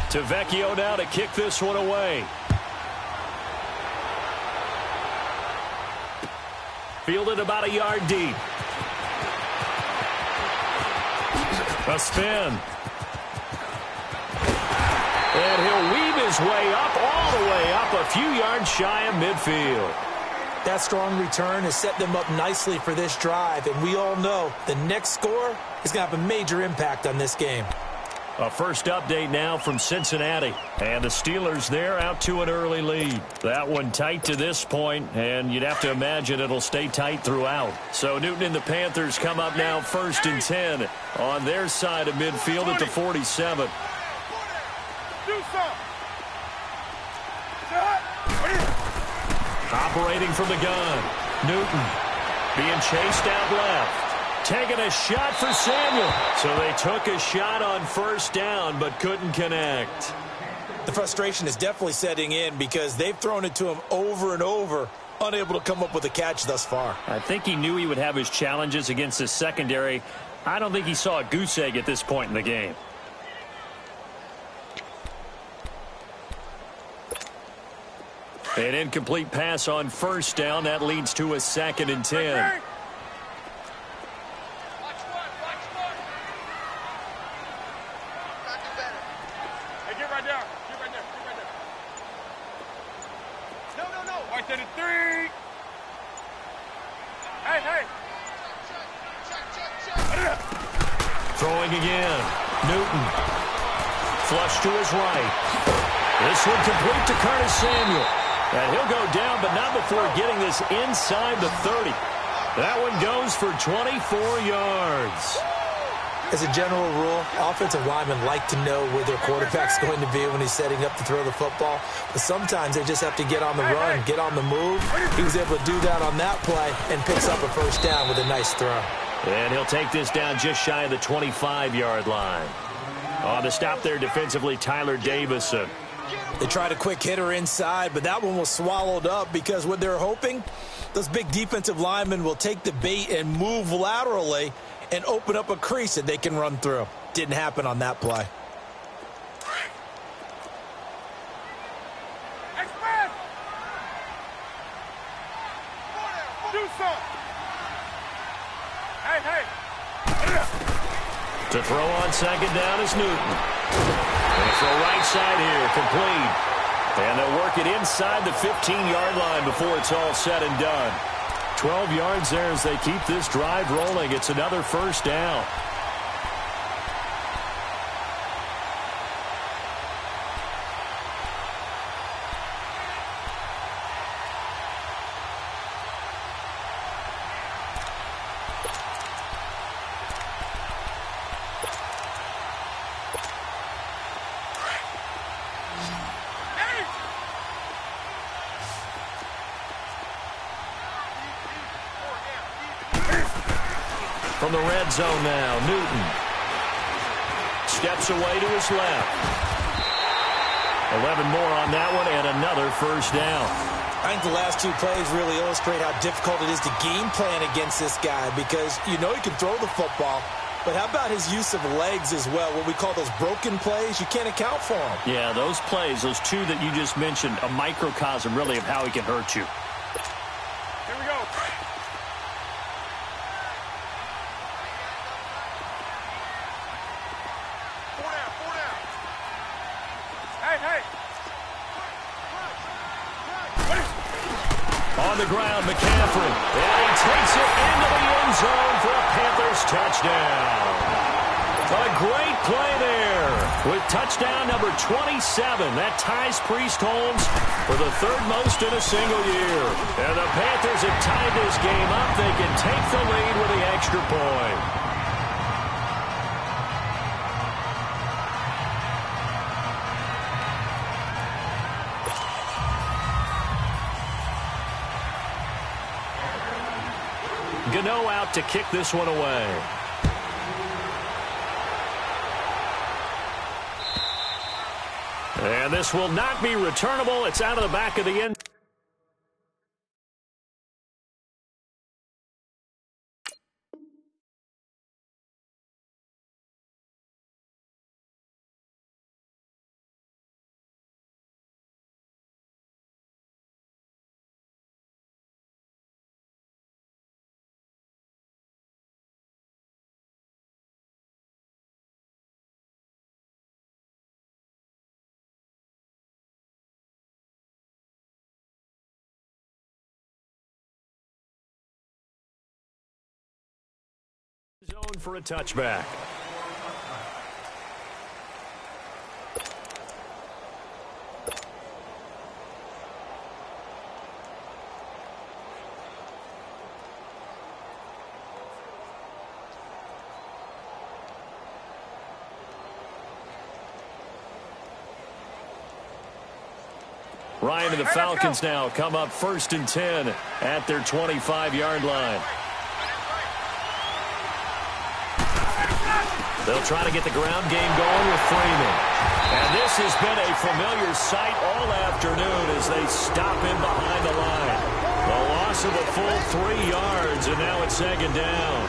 Tavecchio now to kick this one away. Fielded about a yard deep. A spin. And he'll weave his way up, all the way up, a few yards shy of midfield. That strong return has set them up nicely for this drive, and we all know the next score is going to have a major impact on this game. A first update now from Cincinnati. And the Steelers there out to an early lead. That one tight to this point, and you'd have to imagine it'll stay tight throughout. So Newton and the Panthers come up now 1st and 10 on their side of midfield at the 47. Operating from the gun. Newton being chased out left. Taking a shot for Samuel. So they took a shot on first down but couldn't connect. The frustration is definitely setting in because they've thrown it to him over and over, unable to come up with a catch thus far. I think he knew he would have his challenges against his secondary. I don't think he saw a goose egg at this point in the game. An incomplete pass on first down. That leads to a 2nd and 10. Throwing again. Newton. Flush to his right. This one complete to Curtis Samuel. And he'll go down, but not before getting this inside the 30. That one goes for 24 yards. As a general rule, offensive linemen like to know where their quarterback's going to be when he's setting up to throw the football. But sometimes they just have to get on the run, get on the move. He was able to do that on that play and picks up a first down with a nice throw. And he'll take this down just shy of the 25-yard line. On the stop there defensively, Tyler Davison. They tried a quick hitter inside, but that one was swallowed up because what they're hoping, those big defensive linemen will take the bait and move laterally and open up a crease that they can run through. Didn't happen on that play. To throw on second down is Newton. And throw right side here, complete. And they'll work it inside the 15-yard line before it's all said and done. 12 yards there as they keep this drive rolling. It's another first down. From the red zone now, Newton. Steps away to his left. 11 more on that one and another first down. I think the last 2 plays really illustrate how difficult it is to game plan against this guy because you know he can throw the football, but how about his use of legs as well? What we call those broken plays, you can't account for them. Yeah, those plays, those 2 that you just mentioned, a microcosm really of how he can hurt you. Here we go. Four down. Hey. On the ground, McCaffrey. And he takes it into the end zone for a Panthers touchdown. A great play there with touchdown number 27. That ties Priest Holmes for the 3rd most in a single year. And the Panthers have tied this game up. They can take the lead with the extra point. Gano out to kick this one away. And this will not be returnable. It's out of the back of the end. Zone for a touchback. Ryan and the Falcons now come up 1st and 10 at their 25-yard line. They'll try to get the ground game going with Freeman. And this has been a familiar sight all afternoon as they stop him behind the line. The loss of a full 3 yards, and now it's 2nd down.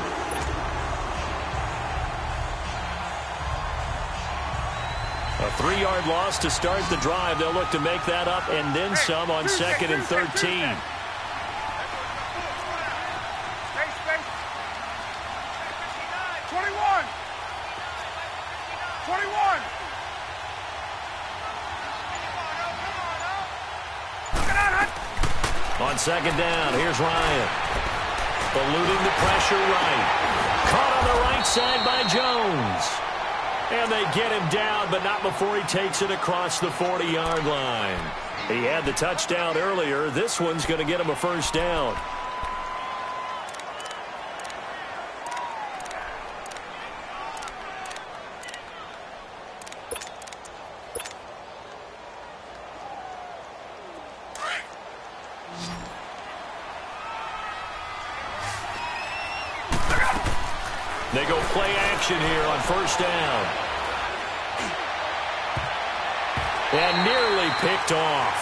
A 3-yard loss to start the drive. They'll look to make that up and then some on 2nd and 13. On 2nd down, here's Ryan. Eluding the pressure right. Caught on the right side by Jones. And they get him down, but not before he takes it across the 40-yard line. He had the touchdown earlier. This one's going to get him a first down. They go play action here on 1st down. And nearly picked off.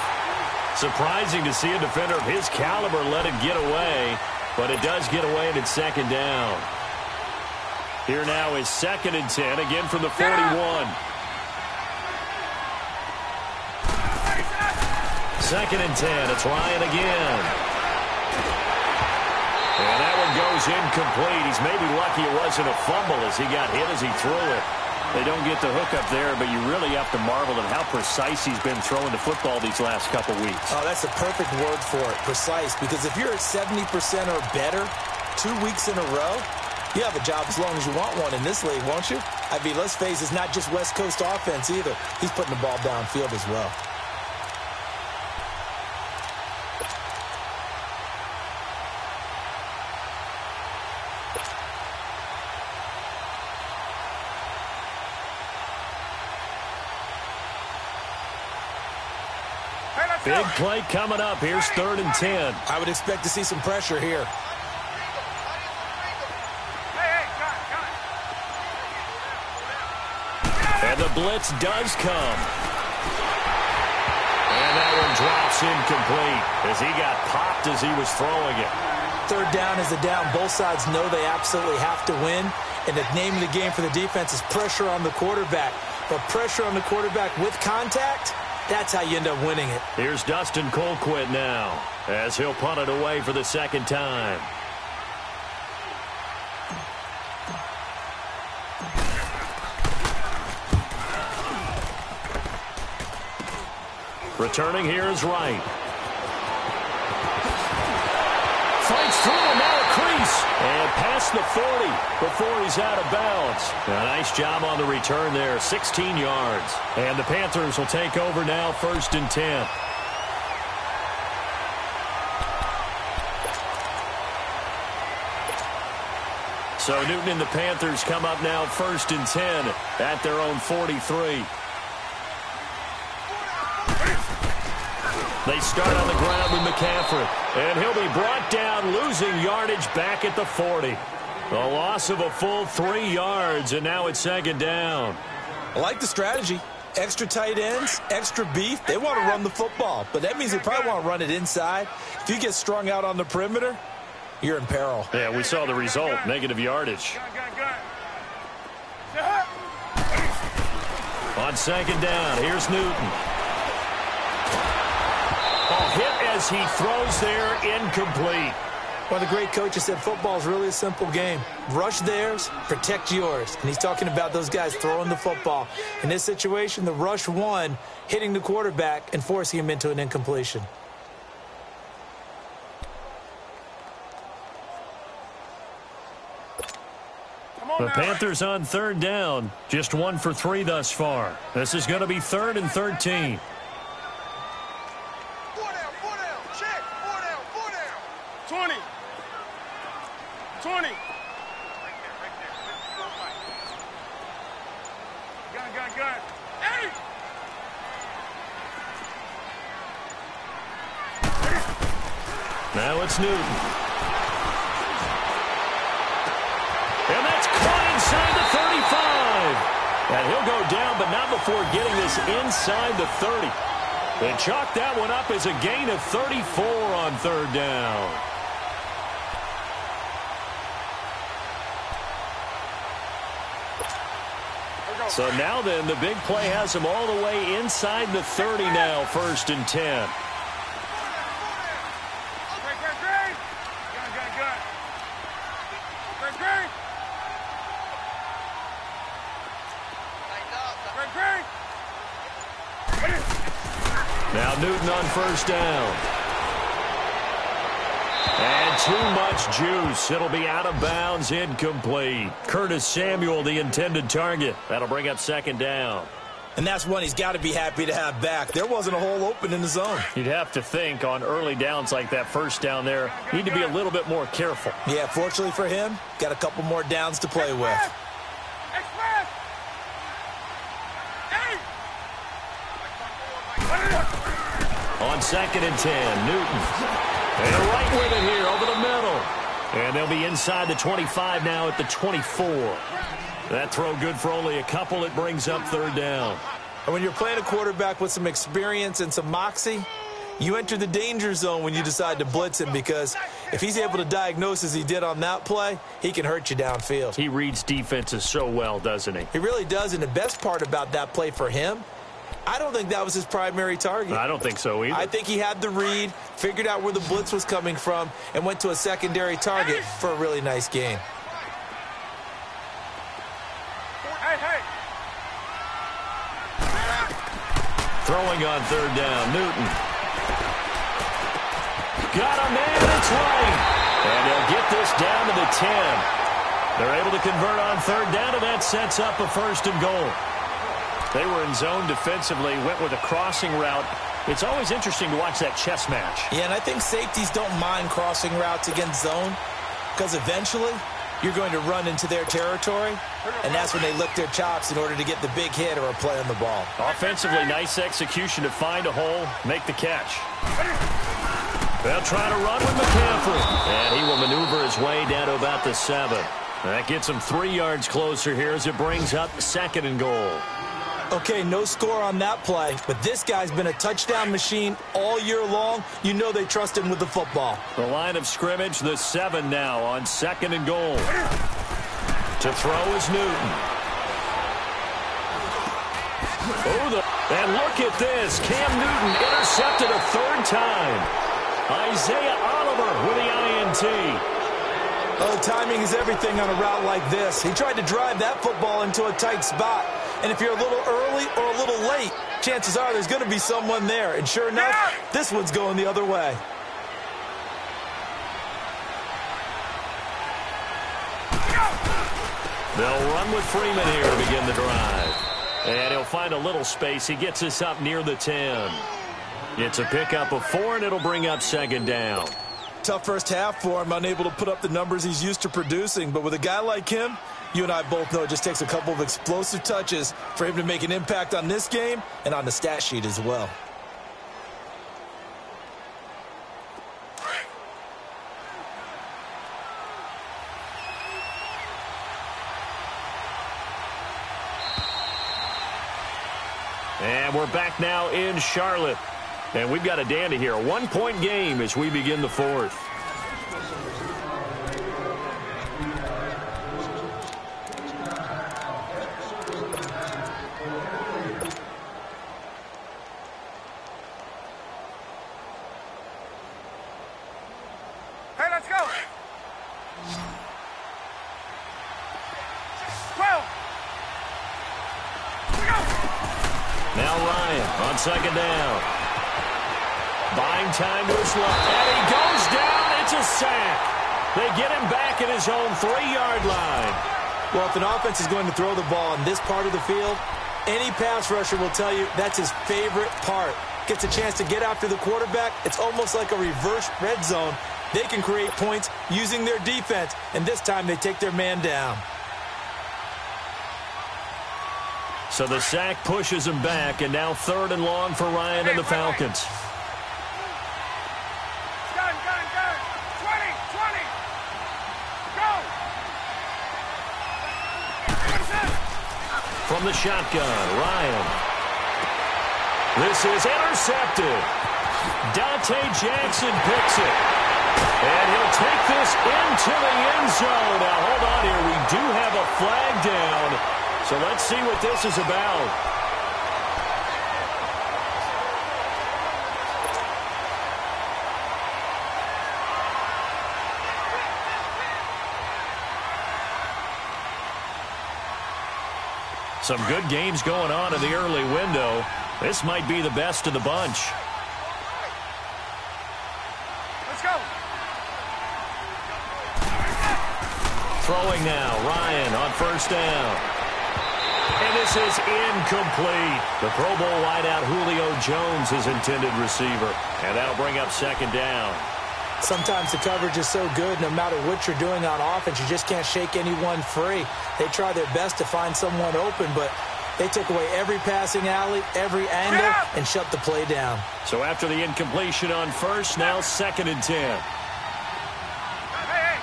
Surprising to see a defender of his caliber let it get away, but it does get away and it's 2nd down. Here now is 2nd and 10, again from the 41. Second and 10, it's Ryan again. And that one goes incomplete. He's maybe lucky it wasn't a fumble as he got hit as he threw it. They don't get the hook up there, but you really have to marvel at how precise he's been throwing the football these last couple weeks. Oh, that's a perfect word for it, precise, because if you're at 70% or better 2 weeks in a row, you have a job as long as you want one in this league, won't you? I mean, let's face it, it's not just West Coast offense either. He's putting the ball downfield as well. Big play coming up. Here's 3rd and 10. I would expect to see some pressure here. Hey. blitz does come. And that one drops incomplete as he got popped as he was throwing it. Third down is a down. Both sides know they absolutely have to win. And the name of the game for the defense is pressure on the quarterback. But pressure on the quarterback with contact, that's how you end up winning it. Here's Dustin Colquitt now as he'll punt it away for the second time. Returning here is Wright. Fights through a narrow crease and past the 40 before he's out of bounds. A nice job on the return there, 16 yards. And the Panthers will take over now, 1st and 10. So Newton and the Panthers come up now 1st and 10 at their own 43. They start on the ground with McCaffrey. And he'll be brought down, losing yardage back at the 40. A loss of a full 3 yards, and now it's 2nd down. I like the strategy. Extra tight ends, extra beef. They want to run the football, but that means they probably want to run it inside. If you get strung out on the perimeter, you're in peril. Yeah, we saw the result, negative yardage. On 2nd down, here's Newton. Hit as he throws there, incomplete. One of the great coaches said football is really a simple game. Rush theirs, protect yours. And he's talking about those guys throwing the football. In this situation, the rush won, hitting the quarterback and forcing him into an incompletion. The Panthers on 3rd down, just 1 for 3 thus far. This is going to be 3rd and 13. 20. Gun. Hey! Now it's Newton. And that's caught inside the 35. And he'll go down, but not before getting this inside the 30. They chalk that one up as a gain of 34 on 3rd down. So now then, the big play has him all the way inside the 30 now, 1st and 10. Now Newton on 1st down. And too much juice. It'll be out of bounds, incomplete. Curtis Samuel, the intended target. That'll bring up 2nd down. And that's one he's got to be happy to have back. There wasn't a hole open in the zone. You'd have to think on early downs like that 1st down there, need to be a little bit more careful. Yeah, fortunately for him, got a couple more downs to play with. On 2nd and 10, Newton. And right with it here over the middle. And they'll be inside the 25 now at the 24. That throw good for only a couple. It brings up 3rd down. And when you're playing a quarterback with some experience and some moxie, you enter the danger zone when you decide to blitz him, because if he's able to diagnose as he did on that play, he can hurt you downfield. He reads defenses so well, doesn't he? He really does, and the best part about that play for him, I don't think that was his primary target. I don't think so either. I think he had the read, figured out where the blitz was coming from, and went to a secondary target for a really nice gain. Hey. Throwing on 3rd down, Newton. Got a man, it's right. And he'll get this down to the 10. They're able to convert on 3rd down, and that sets up a 1st and goal. They were in zone defensively, went with a crossing route. It's always interesting to watch that chess match. Yeah, and I think safeties don't mind crossing routes against zone, because eventually you're going to run into their territory, and that's when they lick their chops in order to get the big hit or a play on the ball. Offensively, nice execution to find a hole, make the catch. They'll try to run with McCaffrey, and he will maneuver his way down to about the 7. That gets him 3 yards closer here as it brings up 2nd and goal. Okay, no score on that play, but this guy's been a touchdown machine all year long. You know they trust him with the football. The line of scrimmage, the 7 now on 2nd and goal. To throw is Newton. And look at this. Cam Newton intercepted a 3rd time. Isaiah Oliver with the INT. Oh, timing is everything on a route like this. He tried to drive that football into a tight spot. And if you're a little early or a little late, chances are there's going to be someone there. And sure enough, this one's going the other way. They'll run with Freeman here to begin the drive. And he'll find a little space. He gets us up near the 10. It's a pickup of 4, and it'll bring up 2nd down. Tough first half for him, unable to put up the numbers he's used to producing. But with a guy like him, you and I both know it just takes a couple of explosive touches for him to make an impact on this game and on the stat sheet as well. And we're back now in Charlotte. And we've got a dandy here. A 1-point game as we begin the 4th. Hey, let's go. 12. Let's go. Now Ryan on 2nd down. Buying time to his left, and he goes down. It's a sack. They get him back at his own 3-yard line. Well, if an offense is going to throw the ball in this part of the field, any pass rusher will tell you that's his favorite part. Gets a chance to get after the quarterback. It's almost like a reverse red zone. They can create points using their defense, and this time they take their man down. So the sack pushes him back, and now 3rd and long for Ryan and the Falcons. Gun. 20. Go. From the shotgun, Ryan. This is intercepted. Dante Jackson picks it. And he'll take this into the end zone. Now, hold on here. We do have a flag down. So let's see what this is about. Some good games going on in the early window. This might be the best of the bunch. Let's go. Throwing now, Ryan on 1st down. And this is incomplete. The Pro Bowl wideout Julio Jones, his intended receiver. And that'll bring up 2nd down. Sometimes the coverage is so good, no matter what you're doing on offense, you just can't shake anyone free. They try their best to find someone open, but they took away every passing alley, every angle, and shut the play down. So after the incompletion on 1st, now 2nd and 10. Hey,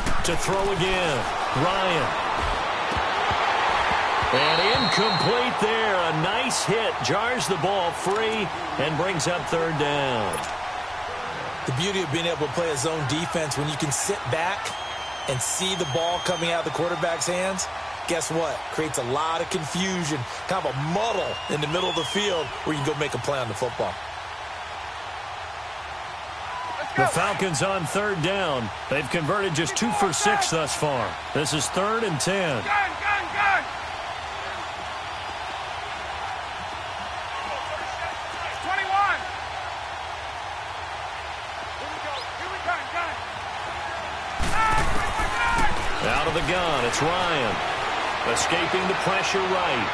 gun. To throw again, Ryan. And incomplete there. A nice hit. Jars the ball free and brings up 3rd down. The beauty of being able to play a zone defense when you can sit back and see the ball coming out of the quarterback's hands, guess what? Creates a lot of confusion, kind of a muddle in the middle of the field where you can go make a play on the football. The Falcons on 3rd down. They've converted just 2 for 6 thus far. This is 3rd and 10. Gun. 21. Here we go. Gun. Out of the gun, it's Ryan. Escaping the pressure right.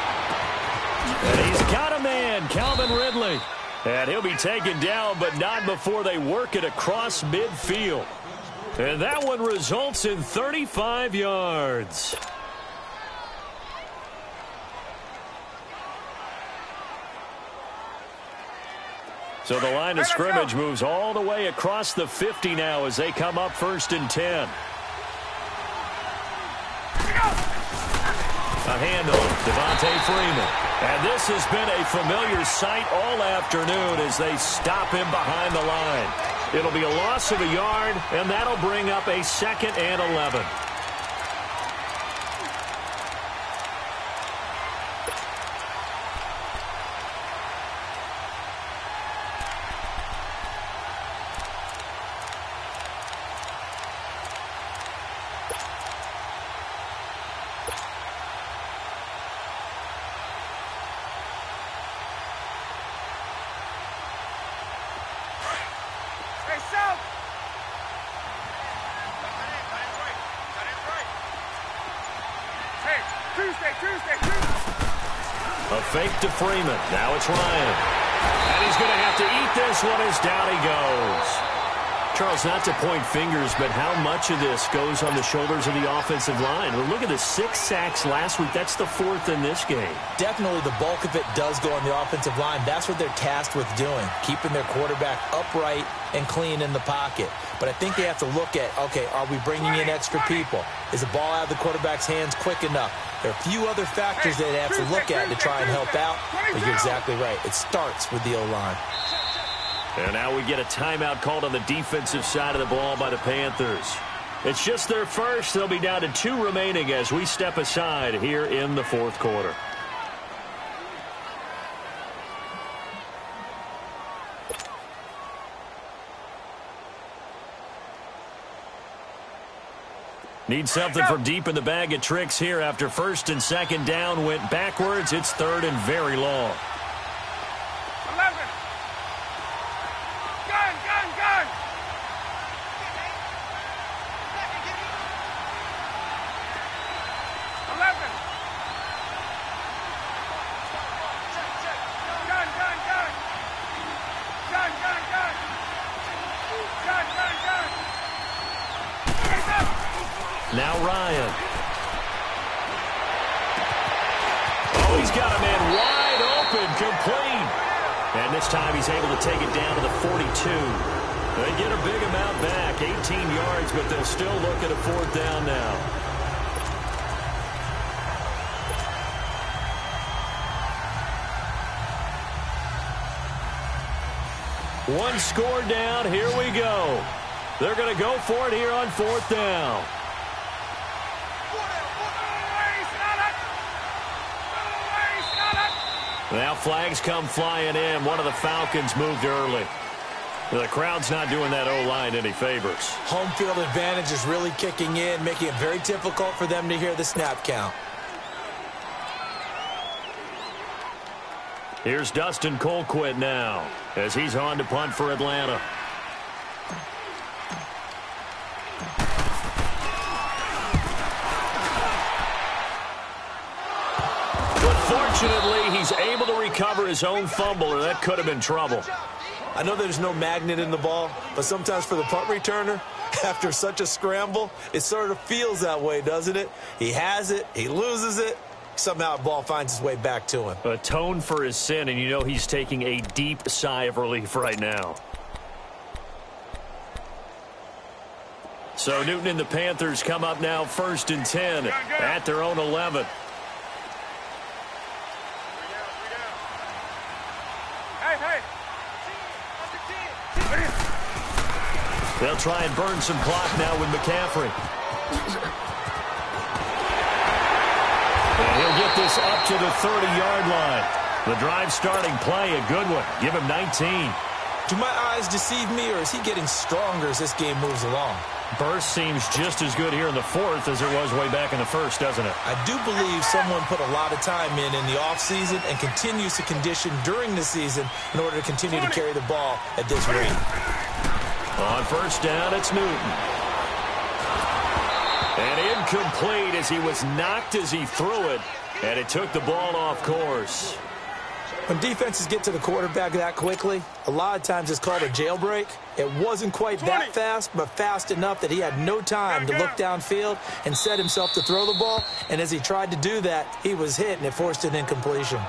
And he's got a man, Calvin Ridley. And he'll be taken down, but not before they work it across midfield. And that one results in 35 yards. So the line of scrimmage moves all the way across the 50 now as they come up 1st and 10. A handoff, Devontae Freeman. And this has been a familiar sight all afternoon as they stop him behind the line. It'll be a loss of a yard, and that'll bring up a 2nd and 11. A fake to Freeman. Now it's Ryan. And he's going to have to eat this one as down he goes. Charles, not to point fingers, but how much of this goes on the shoulders of the offensive line? Well, look at the 6 sacks last week. That's the 4th in this game. Definitely the bulk of it does go on the offensive line. That's what they're tasked with doing, keeping their quarterback upright and clean in the pocket. But I think they have to look at, okay, are we bringing in extra people? Is the ball out of the quarterback's hands quick enough? There are a few other factors they have to look at to try and help out, but you're exactly right. It starts with the O-line. And now we get a timeout called on the defensive side of the ball by the Panthers. It's just their first. They'll be down to 2 remaining as we step aside here in the 4th quarter. Need something from deep in the bag of tricks here after 1st and 2nd down went backwards. It's 3rd and very long. 11. Gun. 11. Gun. Now Ryan. Oh, he's got a man wide open, complete. And this time he's able to take it down to the 42. They get a big amount back, 18 yards, but they'll still look at a 4th down now. One score down, here we go. They're going to go for it here on 4th down. Now flags come flying in. One of the Falcons moved early. The crowd's not doing that O-line any favors. Home field advantage is really kicking in, making it very difficult for them to hear the snap count. Here's Dustin Colquitt now as he's on to punt for Atlanta. Fortunately, he's able to recover his own fumble, or that could have been trouble. I know there's no magnet in the ball, but sometimes for the punt returner, after such a scramble, it sort of feels that way, doesn't it? He has it, he loses it, somehow the ball finds its way back to him. Atone for his sin, and you know he's taking a deep sigh of relief right now. So Newton and the Panthers come up now 1st and 10 at their own 11. They'll try and burn some clock now with McCaffrey. And he'll get this up to the 30-yard line. The drive starting play, a good one. Give him 19. Do my eyes deceive me, or is he getting stronger as this game moves along? Burst seems just as good here in the 4th as it was way back in the 1st, doesn't it? I do believe someone put a lot of time in the offseason and continues to condition during the season in order to continue to carry the ball at this rate. On 1st down, it's Newton. And incomplete as he was knocked as he threw it, and it took the ball off course. When defenses get to the quarterback that quickly, a lot of times it's called a jailbreak. It wasn't quite that fast, but fast enough that he had no time to look downfield and set himself to throw the ball. And as he tried to do that, he was hit, and it forced an incompletion.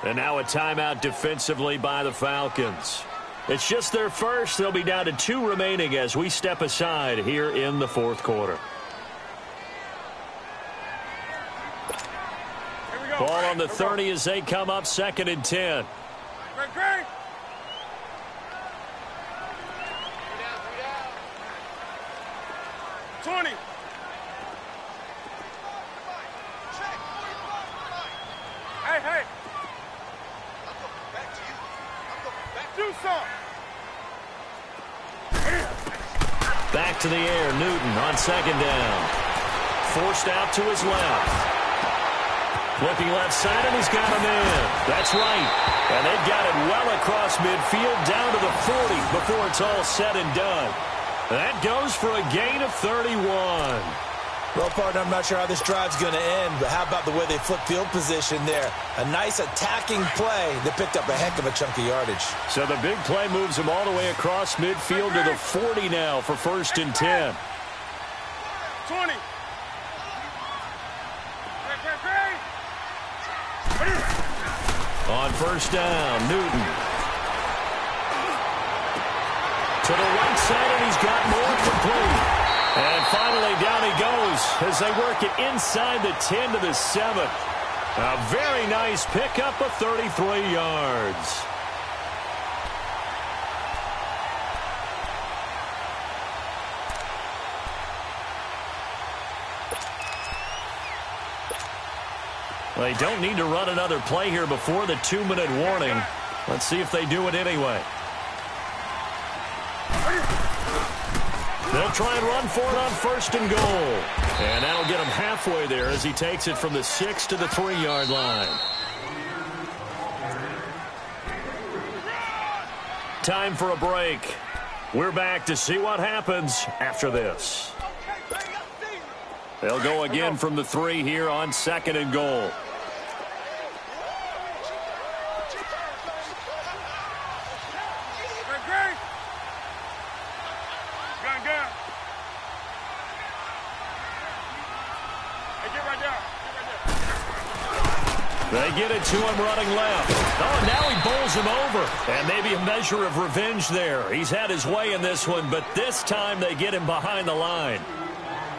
And now a timeout defensively by the Falcons. It's just their first. They'll be down to 2 remaining as we step aside here in the 4th quarter. Ball on the 30 as they come up 2nd and 10. Great. 20. Hey. Do something. Back to the air, Newton on 2nd down. Forced out to his left. Looking left side, and he's got him in. That's right. And they've got it well across midfield, down to the 40 before it's all said and done. That goes for a gain of 31. Well, partner, I'm not sure how this drive's going to end, but how about the way they flip field position there? A nice attacking play that picked up a heck of a chunk of yardage. So the big play moves him all the way across midfield to the 40 now for 1st and 10. 20. On 1st down, Newton. To the right side, and he's got more complete. And finally, down he goes as they work it inside the 10 to the 7. A very nice pickup of 33 yards. They don't need to run another play here before the 2-minute warning. Let's see if they do it anyway. They'll try and run for it on 1st and goal. And that'll get him halfway there as he takes it from the 6 to the 3-yard line. Time for a break. We're back to see what happens after this. They'll go again from the 3 here on 2nd and goal. They get it to him running left. Oh, and now he bowls him over. And maybe a measure of revenge there. He's had his way in this one, but this time they get him behind the line.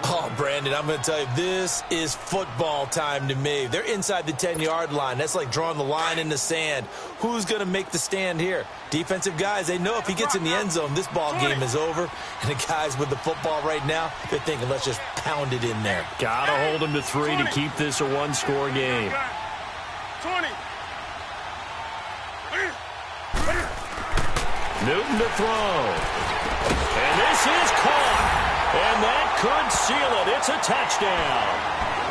Oh, Brandon, I'm going to tell you, this is football time to me. They're inside the 10-yard line. That's like drawing the line in the sand. Who's going to make the stand here? Defensive guys, they know if he gets in the end zone, this ball game is over. And the guys with the football right now, they're thinking, let's just pound it in there. Got to hold him to 3 to keep this a one-score game. 20. Newton to throw. And this is caught. And that could seal it. It's a touchdown.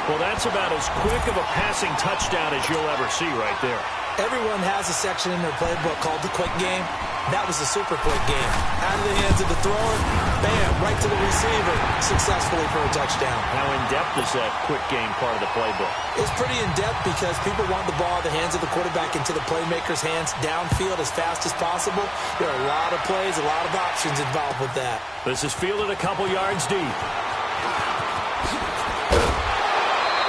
Well, that's about as quick of a passing touchdown as you'll ever see right there. Everyone has a section in their playbook called the quick game. That was a super quick game. Out of the hands of the thrower, bam, right to the receiver, successfully for a touchdown. How in-depth is that quick game part of the playbook? It's pretty in-depth because people want the ball in the hands of the quarterback into the playmaker's hands downfield as fast as possible. There are a lot of plays, a lot of options involved with that. This is fielded a couple yards deep.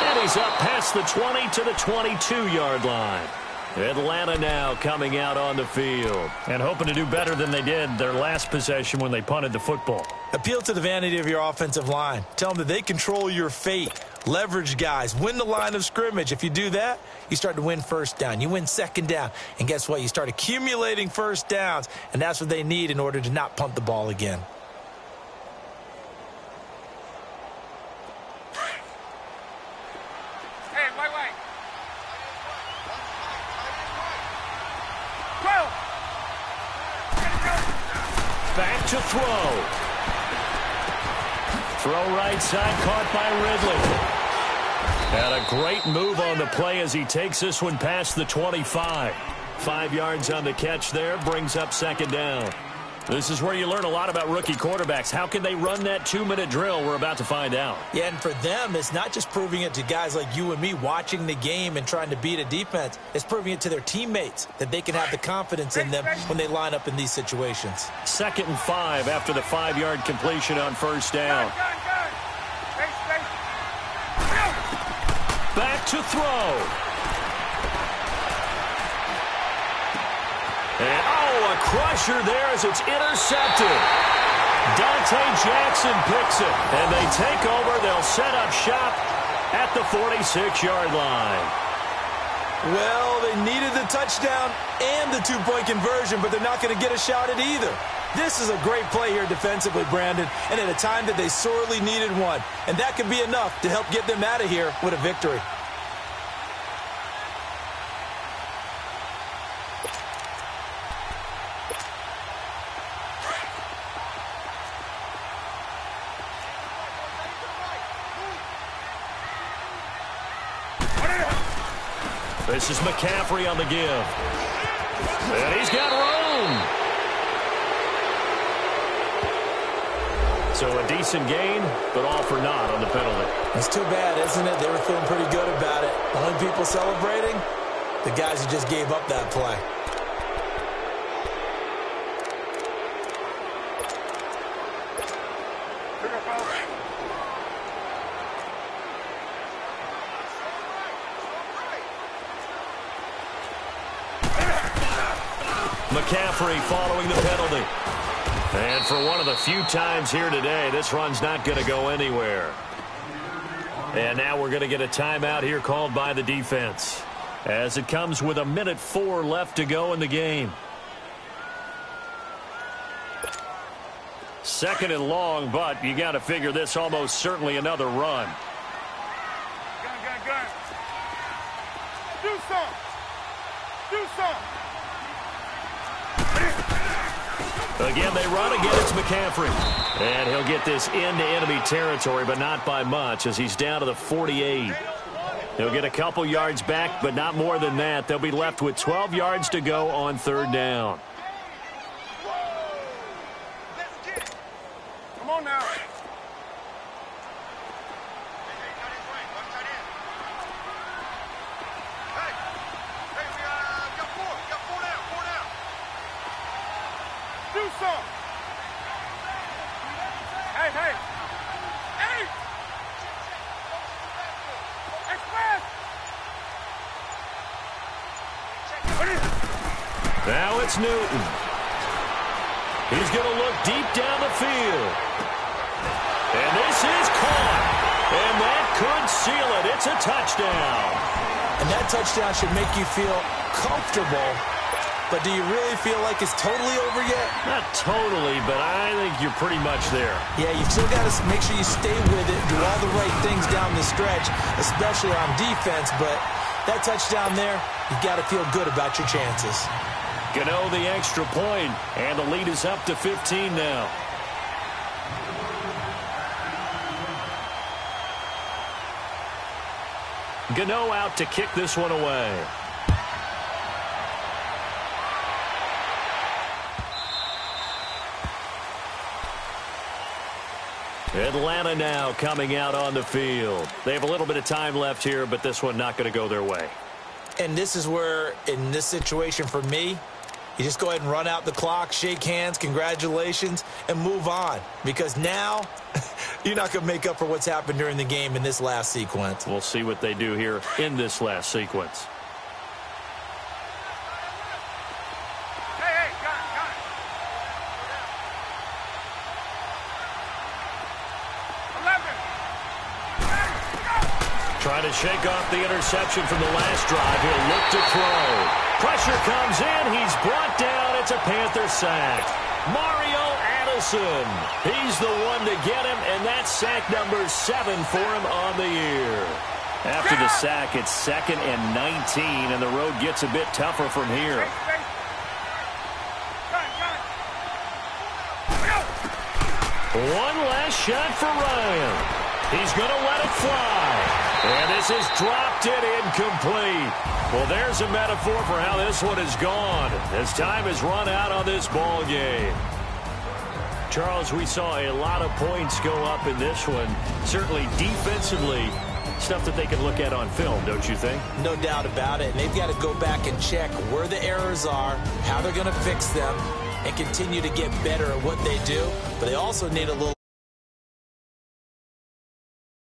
And he's up past the 20 to the 22-yard line. Atlanta now coming out on the field and hoping to do better than they did their last possession when they punted the football. Appeal to the vanity of your offensive line. Tell them that they control your fate. Leverage guys. Win the line of scrimmage. If you do that, you start to win 1st down. You win 2nd down. And guess what? You start accumulating 1st downs. And that's what they need in order to not punt the ball again. Back to throw. Throw right side, caught by Ridley. And a great move on the play as he takes this one past the 25. 5 yards on the catch there, brings up 2nd down. This is where you learn a lot about rookie quarterbacks. How can they run that 2-minute drill? We're about to find out. Yeah, and for them, it's not just proving it to guys like you and me watching the game and trying to beat a defense. It's proving it to their teammates that they can have the confidence in them when they line up in these situations. 2nd and 5 after the 5-yard completion on 1st down. Back to throw. And, a crusher there as it's intercepted. Dante Jackson picks it, and they take over. They'll set up shop at the 46-yard line. Well, they needed the touchdown and the two-point conversion, but they're not going to get a shot at either. This is a great play here defensively, Brandon, and at a time that they sorely needed one. And that could be enough to help get them out of here with a victory. This is McCaffrey on the give. And he's got room. So a decent gain, but all for naught on the penalty. It's too bad, isn't it? They were feeling pretty good about it. The only people celebrating, the guys who just gave up that play. McCaffrey following the penalty. And for one of the few times here today, this run's not going to go anywhere. And now we're going to get a timeout here called by the defense, as it comes with 1:04 left to go in the game. Second and long, but you got to figure this almost certainly another run. Gun. Do some. Again, they run. Again, it's McCaffrey. And he'll get this into enemy territory, but not by much, as he's down to the 48. He'll get a couple yards back, but not more than that. They'll be left with 12 yards to go on third down. Come on now. Now it's Newton. He's going to look deep down the field. And this is caught. And that could seal it. It's a touchdown. And that touchdown should make you feel comfortable. But do you really feel like it's totally over yet? Not totally, but I think you're pretty much there. Yeah, you've still got to make sure you stay with it, do all the right things down the stretch, especially on defense. But that touchdown there, you got to feel good about your chances. Gano the extra point, and the lead is up to 15 now. Gano out to kick this one away. Atlanta now coming out on the field. They have a little bit of time left here, but this one not going to go their way. And this is where, in this situation for me, you just go ahead and run out the clock, shake hands, congratulations, and move on. Because now, you're not going to make up for what's happened during the game in this last sequence. We'll see what they do here in this last sequence. Hey, got it. Trying to shake off the interception from the last drive. He'll look to throw. Pressure comes in. He's brought down. It's a Panther sack. Mario Addison. He's the one to get him, and that's sack number 7 for him on the year. After the sack, it's 2nd and 19, and the road gets a bit tougher from here. One last shot for Ryan. He's going to let it fly. And this is dropped it incomplete. Well, there's a metaphor for how this one is gone, as time has run out on this ball game. Charles, we saw a lot of points go up in this one. Certainly defensively, stuff that they can look at on film, don't you think? No doubt about it. And they've got to go back and check where the errors are, how they're going to fix them, and continue to get better at what they do. But they also need a little